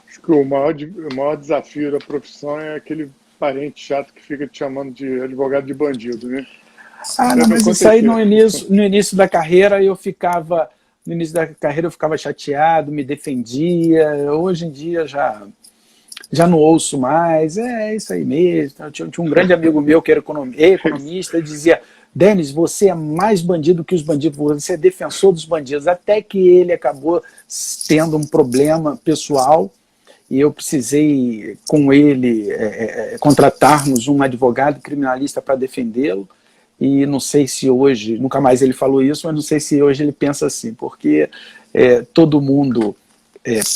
Acho que o maior desafio da profissão é aquele parente chato que fica te chamando de advogado de bandido, né? Ah, não, mas isso aí no início da carreira eu ficava... No início da carreira eu ficava chateado, me defendia. Hoje em dia já não ouço mais. É isso aí mesmo. Eu tinha um grande amigo meu que era economista e dizia: Denis, você é mais bandido que os bandidos, você é defensor dos bandidos. Até que ele acabou tendo um problema pessoal e eu precisei, com ele, contratarmos um advogado criminalista para defendê-lo. E não sei se hoje, nunca mais ele falou isso, mas não sei se hoje ele pensa assim, porque todo mundo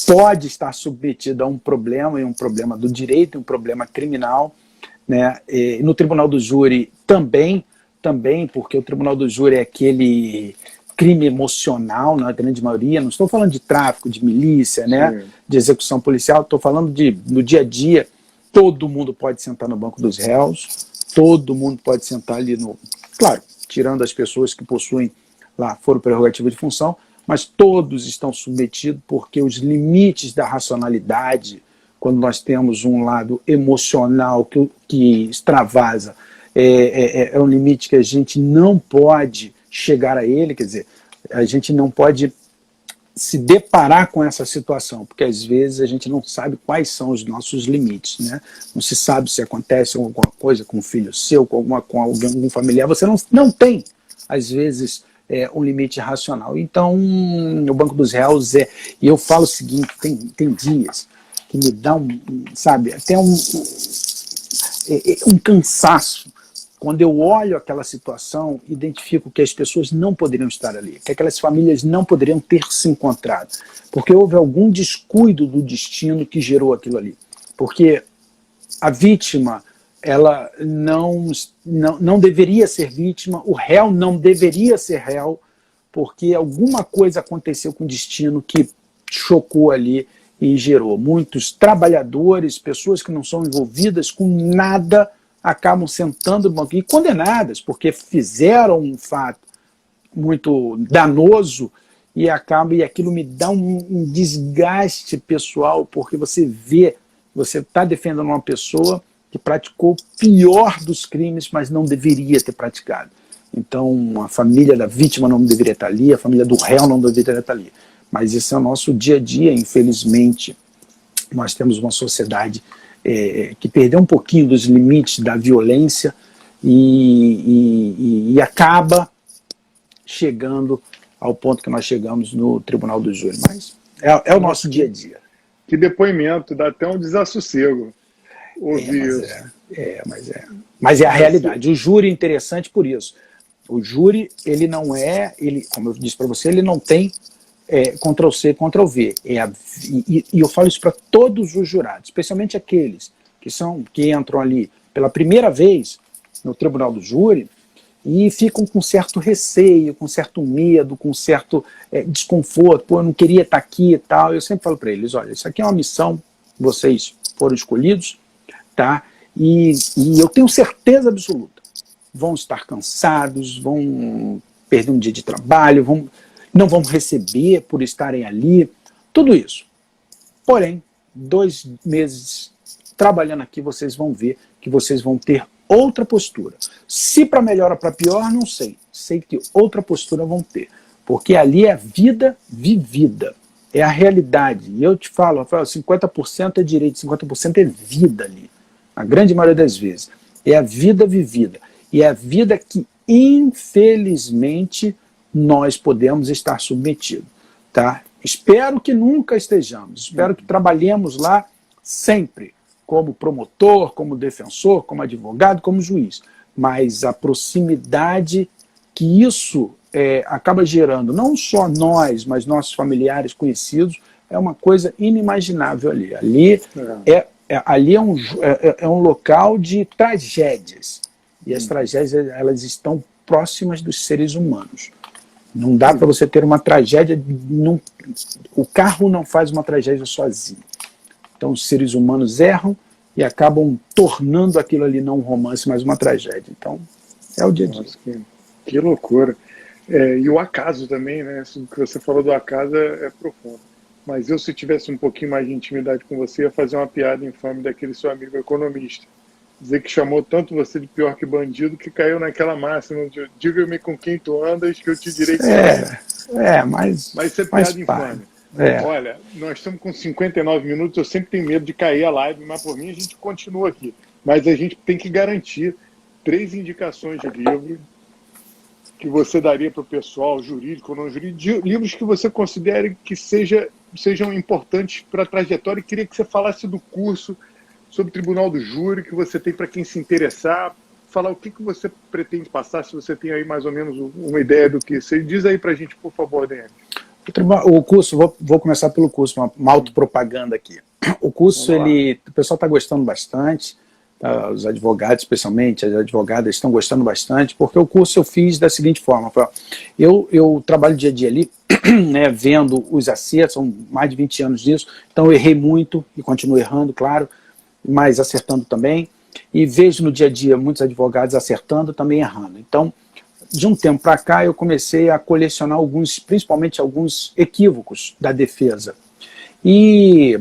pode estar submetido a um problema, e um problema do direito, um problema criminal, né? E no tribunal do júri também, porque o tribunal do júri é aquele crime emocional, na grande maioria, não estou falando de tráfico, de milícia, né? De execução policial, estou falando no dia a dia, todo mundo pode sentar no banco dos réus, todo mundo pode sentar ali claro, tirando as pessoas que possuem lá foro prerrogativo de função, mas todos estão submetidos porque os limites da racionalidade, quando nós temos um lado emocional que extravasa, é um limite que a gente não pode chegar a ele, quer dizer, a gente não pode se deparar com essa situação, porque às vezes a gente não sabe quais são os nossos limites, né? Não se sabe se acontece alguma coisa com um filho seu, com algum familiar, você não tem, às vezes, um limite racional. Então, o Banco dos Réus e eu falo o seguinte, tem dias que me dá sabe, até um cansaço. Quando eu olho aquela situação, identifico que as pessoas não poderiam estar ali, que aquelas famílias não poderiam ter se encontrado, porque houve algum descuido do destino que gerou aquilo ali. Porque a vítima, ela não deveria ser vítima, o réu não deveria ser réu, porque alguma coisa aconteceu com o destino que chocou ali e gerou. Muitos trabalhadores, pessoas que não são envolvidas com nada, acabam sentando no banco e condenadas, porque fizeram um fato muito danoso e aquilo me dá um desgaste pessoal, porque você está defendendo uma pessoa que praticou o pior dos crimes, mas não deveria ter praticado. Então, a família da vítima não deveria estar ali, a família do réu não deveria estar ali. Mas esse é o nosso dia a dia, infelizmente. Nós temos uma sociedade que perdeu um pouquinho dos limites da violência e acaba chegando ao ponto que nós chegamos no Tribunal do Júri. Mas é o nosso dia a dia. Que depoimento, dá até um desassossego ouvir isso. Mas é a realidade. O júri é interessante por isso. O júri, ele não como eu disse para você, ele não tem Ctrl-C, Ctrl-V. E eu falo isso para todos os jurados, especialmente aqueles que entram ali pela primeira vez no Tribunal do Júri e ficam com certo receio, com certo medo, com certo desconforto. Pô, eu não queria estar aqui e tal. Eu sempre falo para eles, olha, isso aqui é uma missão, vocês foram escolhidos, tá? E eu tenho certeza absoluta, vão estar cansados, vão perder um dia de trabalho, não vão receber por estarem ali, tudo isso. Porém, 2 meses trabalhando aqui, vocês vão ver que vocês vão ter outra postura. Se para melhor ou para pior, não sei. Sei que outra postura vão ter. Porque ali é a vida vivida. É a realidade. E eu te falo, Rafael, 50% é direito, 50% é vida ali. A grande maioria das vezes. É a vida vivida. E é a vida que, infelizmente, nós podemos estar submetidos. Tá? Espero que nunca estejamos. Espero que trabalhemos lá sempre, como promotor, como defensor, como advogado, como juiz. Mas a proximidade que isso acaba gerando, não só nós, mas nossos familiares conhecidos, é uma coisa inimaginável ali. Ali é um local de tragédias. E as tragédias, elas estão próximas dos seres humanos. Não dá para você ter uma tragédia, o carro não faz uma tragédia sozinho. Então os seres humanos erram e acabam tornando aquilo ali não um romance, mas uma tragédia. Então, é o dia a dia. Que loucura. E o acaso também, né? Isso que você falou do acaso é profundo. Mas eu, se tivesse um pouquinho mais de intimidade com você, ia fazer uma piada infame daquele seu amigo economista. Dizer que chamou tanto você de pior que bandido que caiu naquela máxima de diga-me com quem tu andas que eu te direi quem mas isso é piada infame. Olha, nós estamos com 59 minutos, eu sempre tenho medo de cair a live, mas por mim a gente continua aqui. Mas a gente tem que garantir 3 indicações de livro que você daria para o pessoal, jurídico ou não jurídico, livros que você considere que sejam importantes para a trajetória, e queria que você falasse do curso, sobre o Tribunal do Júri, que você tem para quem se interessar, falar o que você pretende passar, se você tem aí mais ou menos uma ideia do que você diz aí para a gente, por favor, Dani. O curso, vou começar pelo curso, uma autopropaganda aqui. O curso, o pessoal está gostando bastante, tá? Os advogados, especialmente, as advogadas estão gostando bastante, porque o curso eu fiz da seguinte forma, eu trabalho dia a dia ali, né, vendo os acertos, são mais de 20 anos disso, então eu errei muito e continuo errando, claro, mas acertando também, e vejo no dia a dia muitos advogados acertando, também errando. Então, de um tempo para cá, eu comecei a colecionar principalmente alguns equívocos da defesa. E,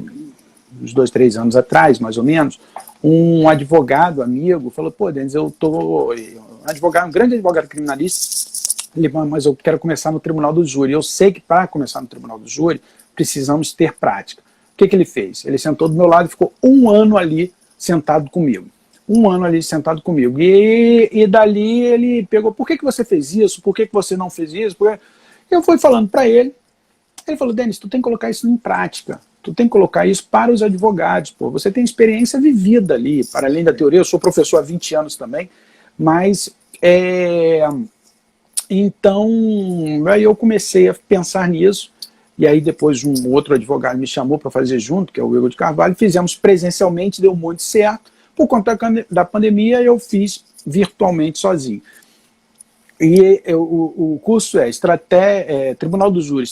uns 2, 3 anos atrás, mais ou menos, um advogado amigo falou, pô, Denis, um grande advogado criminalista, ele falou, mas eu quero começar no Tribunal do Júri. Eu sei que para começar no Tribunal do Júri, precisamos ter prática. O que ele fez? Ele sentou do meu lado e ficou 1 ano ali sentado comigo. 1 ano ali sentado comigo. E dali ele pegou, por que você fez isso? Por que você não fez isso? Eu fui falando para ele. Ele falou, Denis, tu tem que colocar isso em prática. Tu tem que colocar isso para os advogados. Pô. Você tem experiência vivida ali, para além da teoria. Eu sou professor há 20 anos também. Mas, então, aí eu comecei a pensar nisso. E aí depois um outro advogado me chamou para fazer junto, que é o Igor de Carvalho, fizemos presencialmente, deu muito certo. Por conta da pandemia, eu fiz virtualmente sozinho. E o curso é Tribunal do Júri,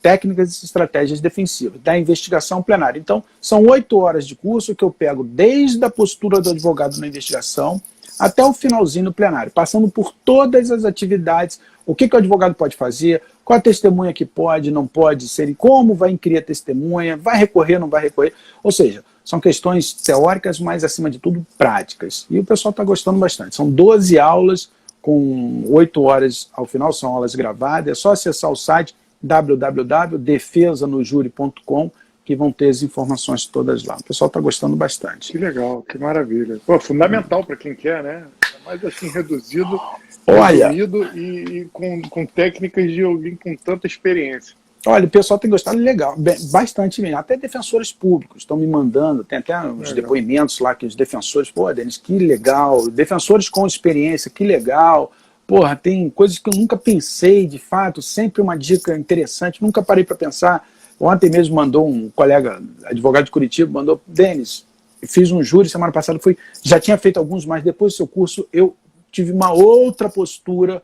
Técnicas e Estratégias Defensivas, da investigação plenária. Então, são 8 horas de curso que eu pego desde a postura do advogado na investigação até o finalzinho do plenário, passando por todas as atividades, o que o advogado pode fazer, qual a testemunha que pode, não pode ser, e como vai inquirir a testemunha, vai recorrer, não vai recorrer. Ou seja, são questões teóricas, mas, acima de tudo, práticas. E o pessoal está gostando bastante. São 12 aulas, com 8 horas ao final, são aulas gravadas. É só acessar o site www.defesanojuri.com que vão ter as informações todas lá. O pessoal está gostando bastante. Que legal, que maravilha. Pô, fundamental para quem quer, né? Mais assim, reduzido, resumido e com técnicas de alguém com tanta experiência. Olha, o pessoal tem gostado legal, bastante mesmo. Até defensores públicos estão me mandando, tem até uns depoimentos lá que os defensores, pô, Denis, que legal. Defensores com experiência, que legal. Porra, tem coisas que eu nunca pensei, de fato, sempre uma dica interessante, nunca parei para pensar. Ontem mesmo mandou um colega, advogado de Curitiba, mandou, Denis, fiz um júri semana passada, já tinha feito alguns, mas depois do seu curso eu tive uma outra postura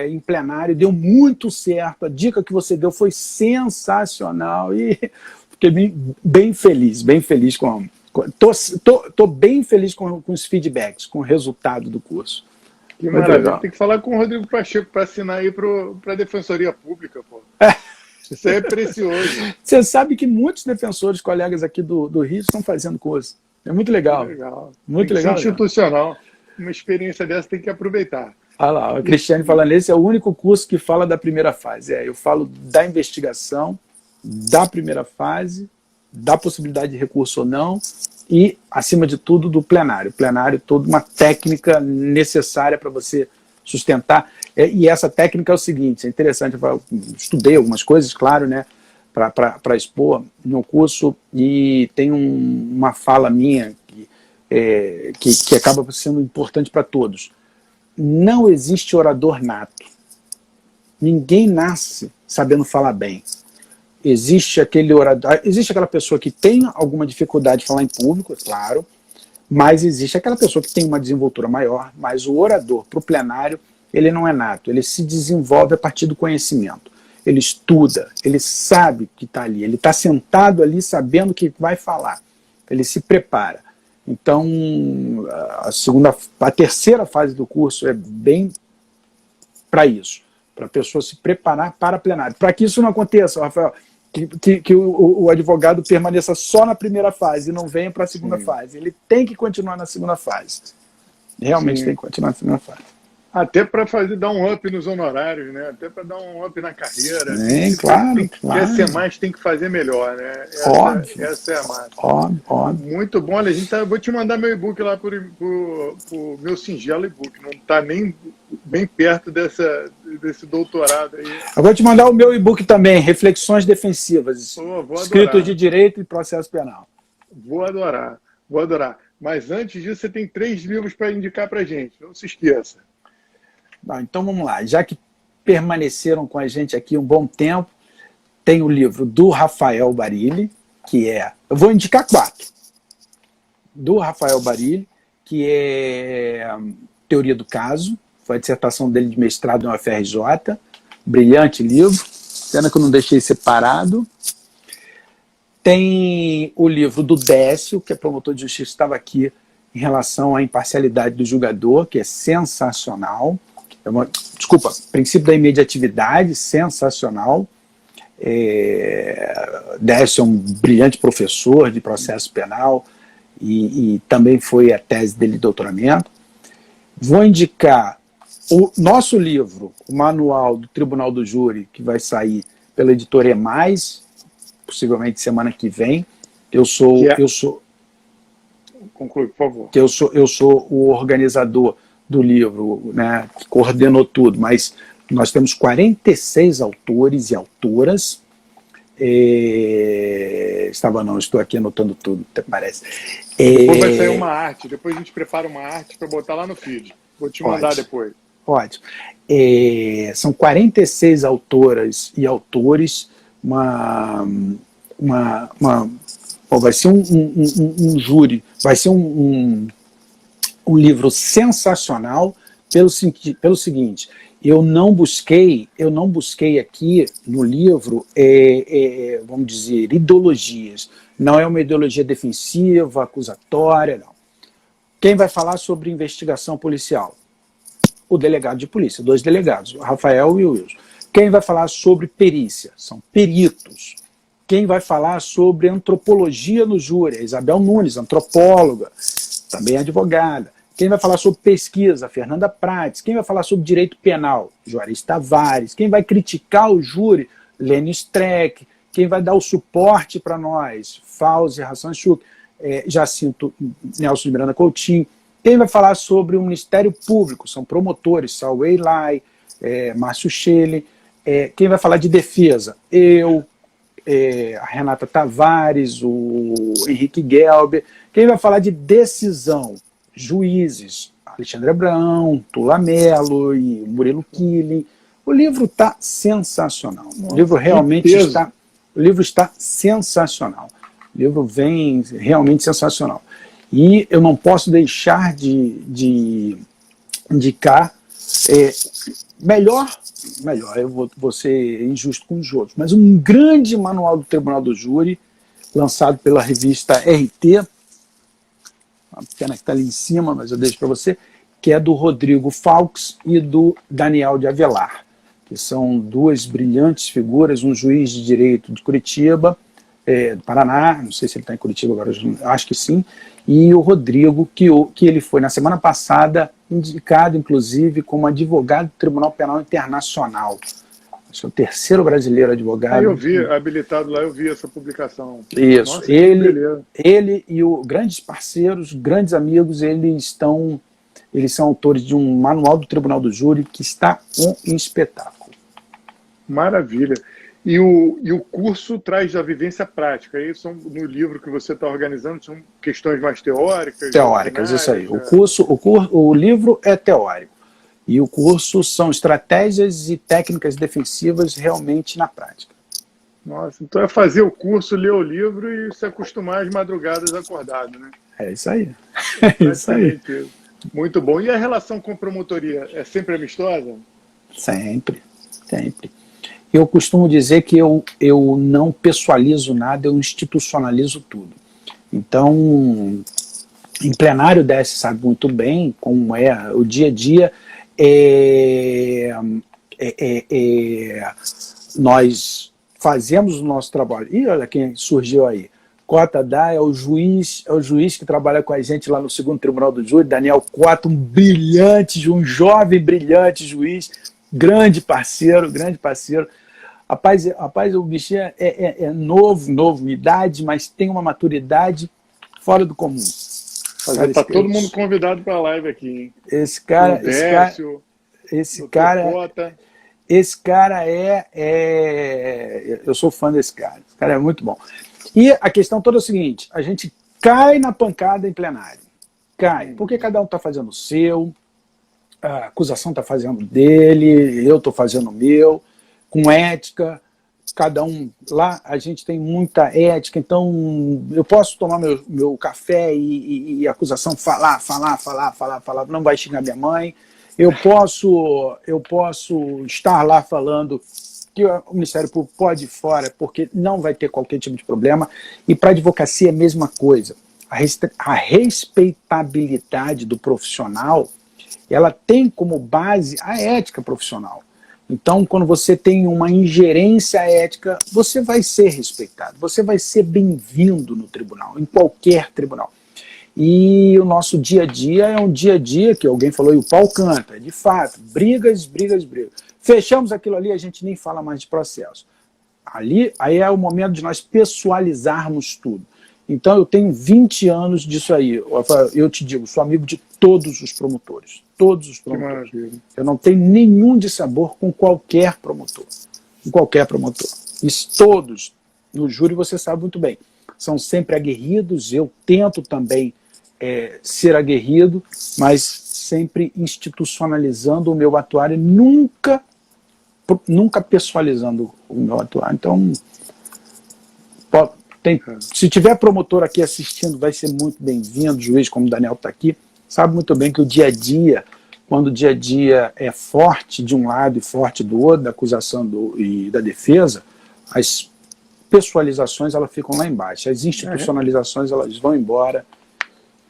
em plenário, deu muito certo, a dica que você deu foi sensacional e fiquei bem feliz com tô bem feliz com os feedbacks, com o resultado do curso. Que maravilha, tem que falar com o Rodrigo Pacheco para assinar aí para a Defensoria Pública, pô. Isso aí é precioso. Você sabe que muitos defensores, colegas aqui do Rio, estão fazendo curso. É muito legal. Muito legal. Institucional. Uma experiência dessa tem que aproveitar. Olha lá, o Cristiane falando, esse é o único curso que fala da primeira fase. Eu falo da investigação, da primeira fase, da possibilidade de recurso ou não, e, acima de tudo, do plenário. Plenário, toda uma técnica necessária para você sustentar. E essa técnica é o seguinte, é interessante, eu estudei algumas coisas, claro, né, para expor no curso, e tem uma fala minha que acaba sendo importante para todos. Não existe orador nato. Ninguém nasce sabendo falar bem. Existe aquele orador, existe aquela pessoa que tem alguma dificuldade de falar em público, é claro, mas existe aquela pessoa que tem uma desenvoltura maior, mas o orador para o plenário, ele não é nato, ele se desenvolve a partir do conhecimento. Ele estuda, ele sabe que está ali, ele está sentado ali sabendo que vai falar, ele se prepara. Então, a terceira fase do curso é bem para isso, para a pessoa se preparar para plenário. Para que isso não aconteça, Rafael, que o advogado permaneça só na primeira fase e não venha para a segunda fase. Ele tem que continuar na segunda fase. Realmente tem que continuar na segunda fase. Até para dar um up nos honorários, né? Até para dar um up na carreira. Claro. Quer ser mais, tem que fazer melhor, né? Óbvio. Essa é a massa. Óbvio. Muito bom. Olha, vou te mandar meu e-book lá por meu singelo e-book. Não está nem bem perto desse doutorado aí. Eu vou te mandar o meu e-book também, Reflexões Defensivas, escritos de Direito e Processo Penal. Vou adorar. Mas antes disso, você tem 3 livros para indicar para gente. Não se esqueça. Então vamos lá, já que permaneceram com a gente aqui um bom tempo, tem o livro do Rafael Barilli, que é, eu vou indicar 4, do Rafael Barilli, que é Teoria do Caso, foi a dissertação dele de mestrado na UFRJ, brilhante livro, pena que eu não deixei separado. Tem o livro do Décio, que é promotor de justiça, estava aqui, em relação à imparcialidade do julgador, que é sensacional. Princípio da imediatividade, sensacional. Décio é um brilhante professor de processo penal e também foi a tese dele de doutoramento. Vou indicar o nosso livro, o Manual do Tribunal do Júri, que vai sair pela editora EMAIS, possivelmente semana que vem. Conclui, por favor. Eu sou o organizador do livro, né, que coordenou tudo, mas nós temos 46 autores e autoras. Estou aqui anotando tudo, até parece. Depois vai sair uma arte, depois a gente prepara uma arte para botar lá no feed. Vou te mandar depois. Ótimo. São 46 autoras e autores, vai ser um júri, vai ser um livro sensacional pelo seguinte, eu não busquei aqui no livro, vamos dizer, ideologias. Não é uma ideologia defensiva, acusatória, não. Quem vai falar sobre investigação policial? O delegado de polícia, 2 delegados, o Rafael e o Wilson. Quem vai falar sobre perícia? São peritos. Quem vai falar sobre antropologia no júri? A Isabel Nunes, antropóloga, também advogada. Quem vai falar sobre pesquisa? Fernanda Prates. Quem vai falar sobre direito penal? Juarez Tavares. Quem vai criticar o júri? Lênin Streck. Quem vai dar o suporte para nós? Fauzi Hassanchuk, Jacinto Nelson de Miranda Coutinho. Quem vai falar sobre o Ministério Público? São promotores, Saul Eilai, Márcio Schelle. Quem vai falar de defesa? Eu, a Renata Tavares, o Henrique Gelber. Quem vai falar de decisão? Juízes, Alexandre Abraão, Tula Mello e Murilo Killing. O livro está sensacional. O livro realmente está sensacional. O livro vem realmente sensacional. E eu não posso deixar de indicar melhor, eu vou ser injusto com os outros, mas um grande manual do Tribunal do Júri, lançado pela revista RT, uma pena que está ali em cima, mas eu deixo para você, que é do Rodrigo Faux e do Daniel de Avelar, que são 2 brilhantes figuras, um juiz de direito de Curitiba, do Paraná, não sei se ele está em Curitiba agora, acho que sim, e o Rodrigo, que ele foi na semana passada indicado, inclusive, como advogado do Tribunal Penal Internacional. Acho que é o 3º brasileiro advogado. Eu vi, habilitado lá, eu vi essa publicação. Isso. Nossa, ele e grandes parceiros, grandes amigos, eles são autores de um manual do Tribunal do Júri que está um espetáculo. Maravilha. E o curso traz a vivência prática. Aí no livro que você está organizando são questões mais teóricas? Teóricas, isso aí. O livro é teórico. E o curso são estratégias e técnicas defensivas realmente na prática. Nossa, então é fazer o curso, ler o livro e se acostumar às madrugadas acordado, né? É isso aí. É isso aí. Muito bom. E a relação com promotoria é sempre amistosa? Sempre. Eu costumo dizer que eu não pessoalizo nada, eu institucionalizo tudo. Então, em plenário, o DS sabe muito bem como é o dia a dia, Nós fazemos o nosso trabalho. E olha quem surgiu aí. Cota Dá é o juiz que trabalha com a gente lá no 2º Tribunal do Júri, Daniel Cota, um brilhante, um jovem brilhante juiz, grande parceiro. Rapaz, o bichinho é novo, idade, mas tem uma maturidade fora do comum. Tá todo mundo convidado para a live aqui, hein? Esse cara eu sou fã desse cara. Esse cara é muito bom. E a questão toda é o seguinte, a gente cai na pancada em plenário. Cai, porque cada um está fazendo o seu, a acusação está fazendo dele, eu estou fazendo o meu, com ética, cada um lá, a gente tem muita ética, então eu posso tomar meu café e a acusação falar, não vai xingar minha mãe, eu posso estar lá falando que o Ministério Público pode ir fora, porque não vai ter qualquer tipo de problema, e para a advocacia é a mesma coisa. A respeitabilidade do profissional, ela tem como base a ética profissional. Então, quando você tem uma ingerência ética, você vai ser respeitado, você vai ser bem-vindo no tribunal, em qualquer tribunal. E o nosso dia a dia é um dia a dia que alguém falou, e o pau canta, de fato, brigas. Fechamos aquilo ali, a gente nem fala mais de processo. Aí é o momento de nós pessoalizarmos tudo. Então eu tenho 20 anos disso aí. Eu te digo, sou amigo de todos os promotores. Todos os promotores. Eu não tenho nenhum dissabor com qualquer promotor. Isso todos, no júri você sabe muito bem, são sempre aguerridos, eu tento também ser aguerrido, mas sempre institucionalizando o meu atuar e nunca pessoalizando o meu atuar. Então, se tiver promotor aqui assistindo, vai ser muito bem-vindo, juiz como o Daniel está aqui, sabe muito bem que o dia a dia, quando o dia a dia é forte de um lado e forte do outro, da acusação e da defesa, as pessoalizações elas ficam lá embaixo, as institucionalizações elas vão embora,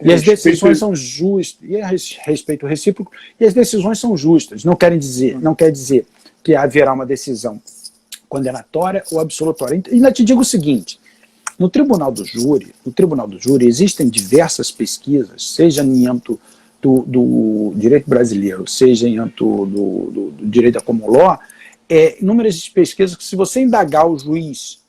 e as decisões são justas, e a respeito recíproco, e as decisões são justas, não quer dizer que haverá uma decisão condenatória ou absolutória. E ainda te digo o seguinte, no Tribunal do Júri existem diversas pesquisas, seja em âmbito do direito brasileiro, seja em âmbito do direito da common law, inúmeras pesquisas que se você indagar o juiz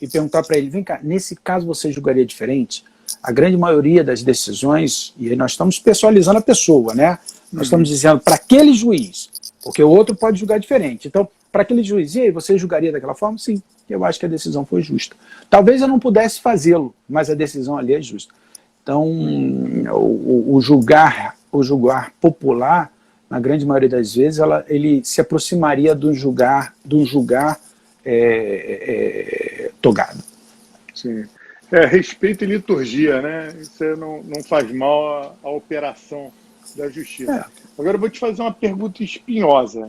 e perguntar para ele, vem cá, nesse caso você julgaria diferente? A grande maioria das decisões, e aí nós estamos pessoalizando a pessoa, né? Nós estamos dizendo para aquele juiz, porque o outro pode julgar diferente. Então, para aquele juiz, e aí, você julgaria daquela forma? Sim, eu acho que a decisão foi justa. Talvez eu não pudesse fazê-lo, mas a decisão ali é justa. Então, o julgar popular, na grande maioria das vezes, ele se aproximaria de um julgar togado. Sim. Respeito e liturgia, né? Isso não faz mal à operação da justiça. Agora eu vou te fazer uma pergunta espinhosa,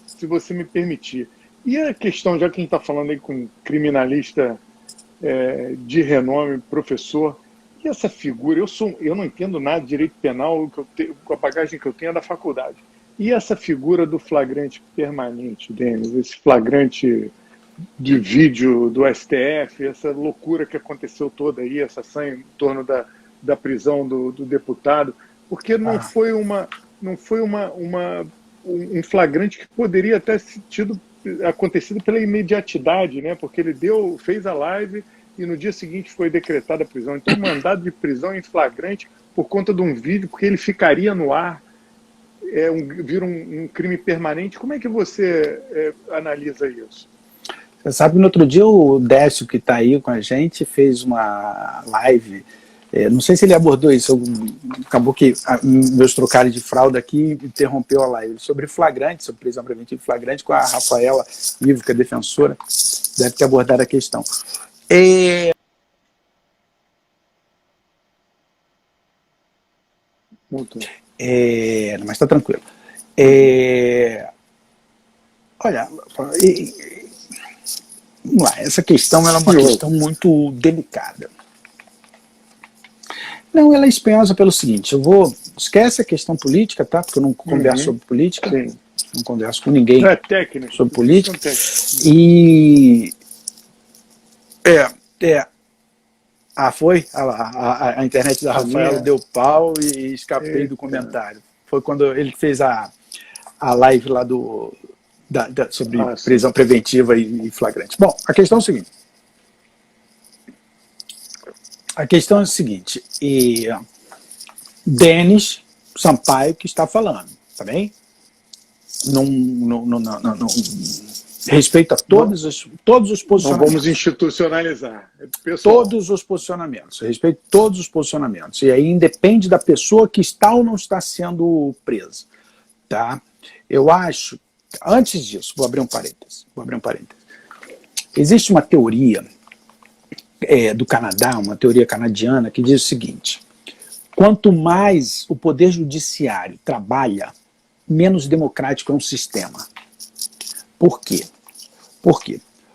se você me permitir. E a questão, já que a gente está falando aí com um criminalista de renome, professor, e essa figura, eu não entendo nada de direito penal, com a bagagem que eu tenho é da faculdade. E essa figura do flagrante permanente, Denis, esse flagrante de vídeo do STF, essa loucura que aconteceu toda aí, essa sanha em torno da prisão do deputado, porque não foi um flagrante que poderia até ter acontecido pela imediatidade, né? Porque ele fez a live e no dia seguinte foi decretada a prisão. Então, mandado de prisão em flagrante por conta de um vídeo, porque ele ficaria no ar, vira um crime permanente. Como é que você analisa isso? Você sabe que no outro dia o Décio, que está aí com a gente, fez uma live, não sei se ele abordou isso, acabou que meus trocares de fralda aqui interrompeu a live, sobre flagrante, sobre prisão preventiva flagrante, com a Rafaela Ivo, que é defensora, deve ter abordado a questão. Mas está tranquilo. Olha, vamos lá, essa questão ela é uma questão muito delicada. Não, ela é espinhosa pelo seguinte, eu vou Esquece a questão política, tá? Porque eu não converso sobre política. Sim. Não converso com ninguém Técnico. sobre política. Técnico. E... foi? A internet da Rafaela deu pau e escapei do comentário. Foi quando ele fez a live lá sobre prisão preventiva e flagrante. Bom, a questão é o seguinte. Denis Sampaio que está falando, tá bem? Respeito a todos os posicionamentos. Não vamos institucionalizar. Pessoal. Todos os posicionamentos. Respeito todos os posicionamentos. E aí independe da pessoa que está ou não está sendo presa. Tá? Eu acho... Antes disso, vou abrir um parênteses. Existe uma teoria do Canadá, uma teoria canadiana, que diz o seguinte: quanto mais o poder judiciário trabalha, menos democrático é um sistema. Por quê?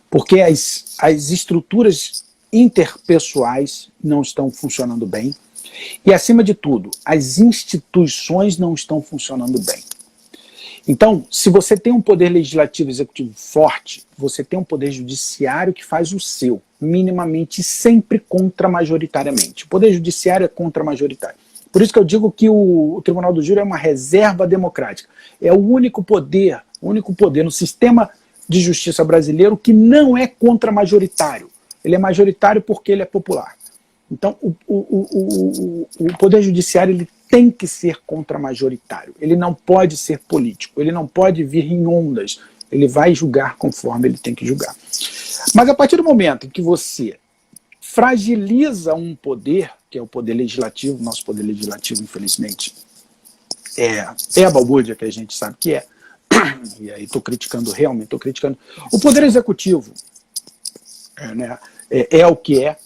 Porque as estruturas interpessoais não estão funcionando bem e, acima de tudo, as instituições não estão funcionando bem. Então, se você tem um poder legislativo e executivo forte, você tem um poder judiciário que faz o seu, minimamente, sempre contramajoritariamente. O poder judiciário é contramajoritário. Por isso que eu digo que o Tribunal do Júri é uma reserva democrática. É o único poder no sistema de justiça brasileiro que não é contramajoritário. Ele é majoritário porque ele é popular. Então, o poder judiciário ele tem que ser contramajoritário. Ele não pode ser político. Ele não pode vir em ondas. Ele vai julgar conforme ele tem que julgar. Mas a partir do momento em que você fragiliza um poder, que é o poder legislativo, nosso poder legislativo, infelizmente, é a balbúrdia que a gente sabe que é. E aí realmente estou criticando. O poder executivo é o que é.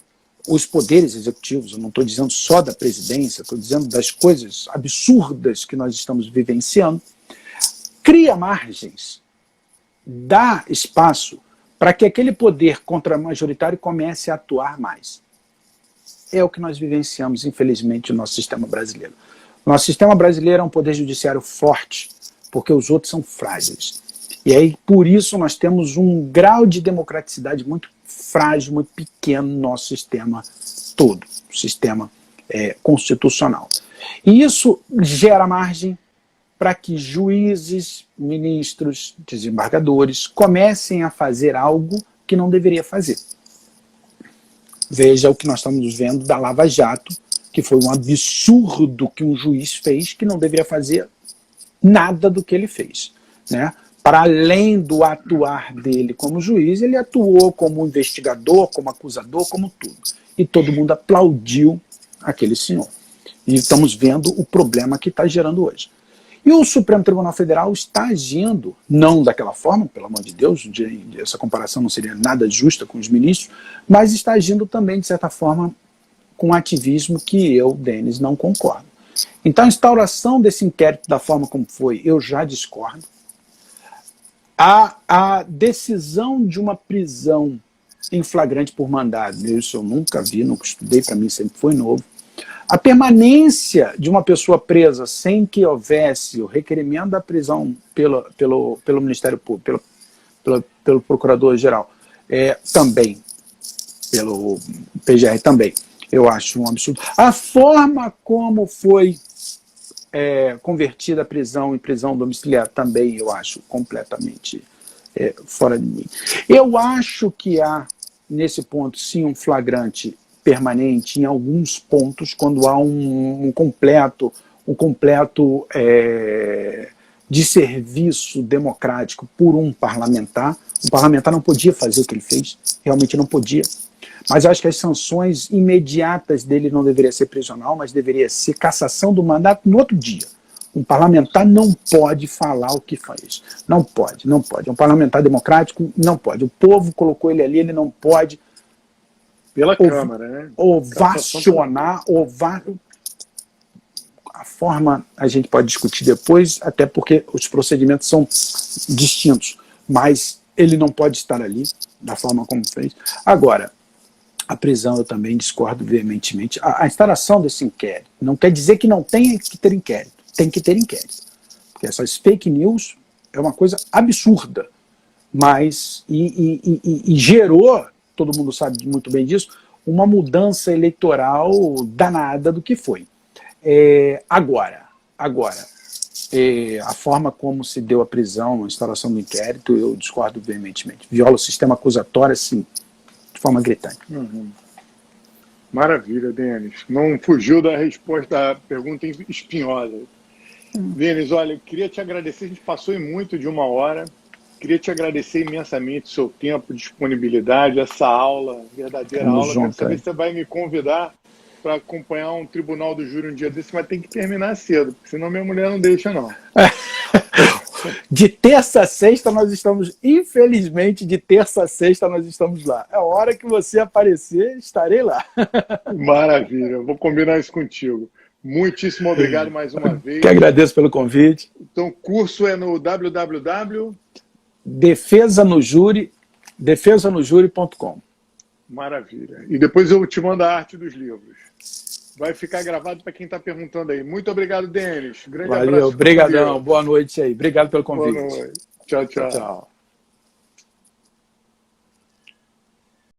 Os poderes executivos, eu não estou dizendo só da presidência, estou dizendo das coisas absurdas que nós estamos vivenciando, cria margens, dá espaço para que aquele poder contramajoritário comece a atuar mais. É o que nós vivenciamos, infelizmente, no nosso sistema brasileiro. O nosso sistema brasileiro é um poder judiciário forte, porque os outros são frágeis. E aí, por isso, nós temos um grau de democraticidade muito frágil, muito pequeno no nosso sistema todo, sistema constitucional. E isso gera margem para que juízes, ministros, desembargadores comecem a fazer algo que não deveria fazer. Veja o que nós estamos vendo da Lava Jato, que foi um absurdo que um juiz fez, que não deveria fazer nada do que ele fez, né? Para além do atuar dele como juiz, ele atuou como investigador, como acusador, como tudo. E todo mundo aplaudiu aquele senhor. E estamos vendo o problema que está gerando hoje. E o Supremo Tribunal Federal está agindo, não daquela forma, pelo amor de Deus, essa comparação não seria nada justa com os ministros, mas está agindo também, de certa forma, com ativismo que eu, Denis, não concordo. Então a instauração desse inquérito da forma como foi, eu já discordo. A decisão de uma prisão em flagrante por mandado, isso eu nunca vi, nunca estudei, para mim sempre foi novo. A permanência de uma pessoa presa sem que houvesse o requerimento da prisão pelo Ministério Público, pelo Procurador-Geral, também, pelo PGR também, eu acho um absurdo. A forma como foi convertida a prisão em prisão domiciliar também eu acho completamente fora de mim. Eu acho que há, nesse ponto, sim, um flagrante permanente em alguns pontos, quando há um completo desserviço democrático por um parlamentar. O parlamentar não podia fazer o que ele fez, realmente não podia. Mas acho que as sanções imediatas dele não deveria ser prisional, mas deveria ser cassação do mandato no outro dia. Um parlamentar não pode falar o que faz. Não pode, não pode. Um parlamentar democrático não pode. O povo colocou ele ali, ele não pode. Pela Câmara, né? Ovacionar, a forma a gente pode discutir depois, até porque os procedimentos são distintos. Mas ele não pode estar ali, da forma como fez. Agora, A prisão eu também discordo veementemente. A instalação desse inquérito não quer dizer que não tenha que ter inquérito. Tem que ter inquérito. Porque essas fake news é uma coisa absurda. Mas, e gerou, todo mundo sabe muito bem disso, uma mudança eleitoral danada do que foi. Agora, a forma como se deu a prisão, a instalação do inquérito, eu discordo veementemente. Viola o sistema acusatório, assim, de forma gritante. Maravilha, Denis. Não fugiu da resposta da pergunta espinhosa. Denis, olha, eu queria te agradecer, a gente passou em muito de 1 hora. Queria te agradecer imensamente o seu tempo, disponibilidade, essa aula, verdadeira aula. Quero saber se você vai me convidar para acompanhar um tribunal do júri um dia desse, mas tem que terminar cedo, porque senão minha mulher não deixa, não. De terça a sexta nós estamos, infelizmente, de terça a sexta nós estamos lá. É a hora que você aparecer, estarei lá. Maravilha, vou combinar isso contigo. Muitíssimo obrigado mais uma vez. Que agradeço pelo convite. Então, o curso é no www... defesanojuri.com. Maravilha. E depois eu te mando a arte dos livros. Vai ficar gravado para quem está perguntando aí. Muito obrigado, Denis. Grande abraço. Valeu, obrigadão. Boa noite aí. Obrigado pelo convite. Boa noite. Tchau, tchau. Tchau.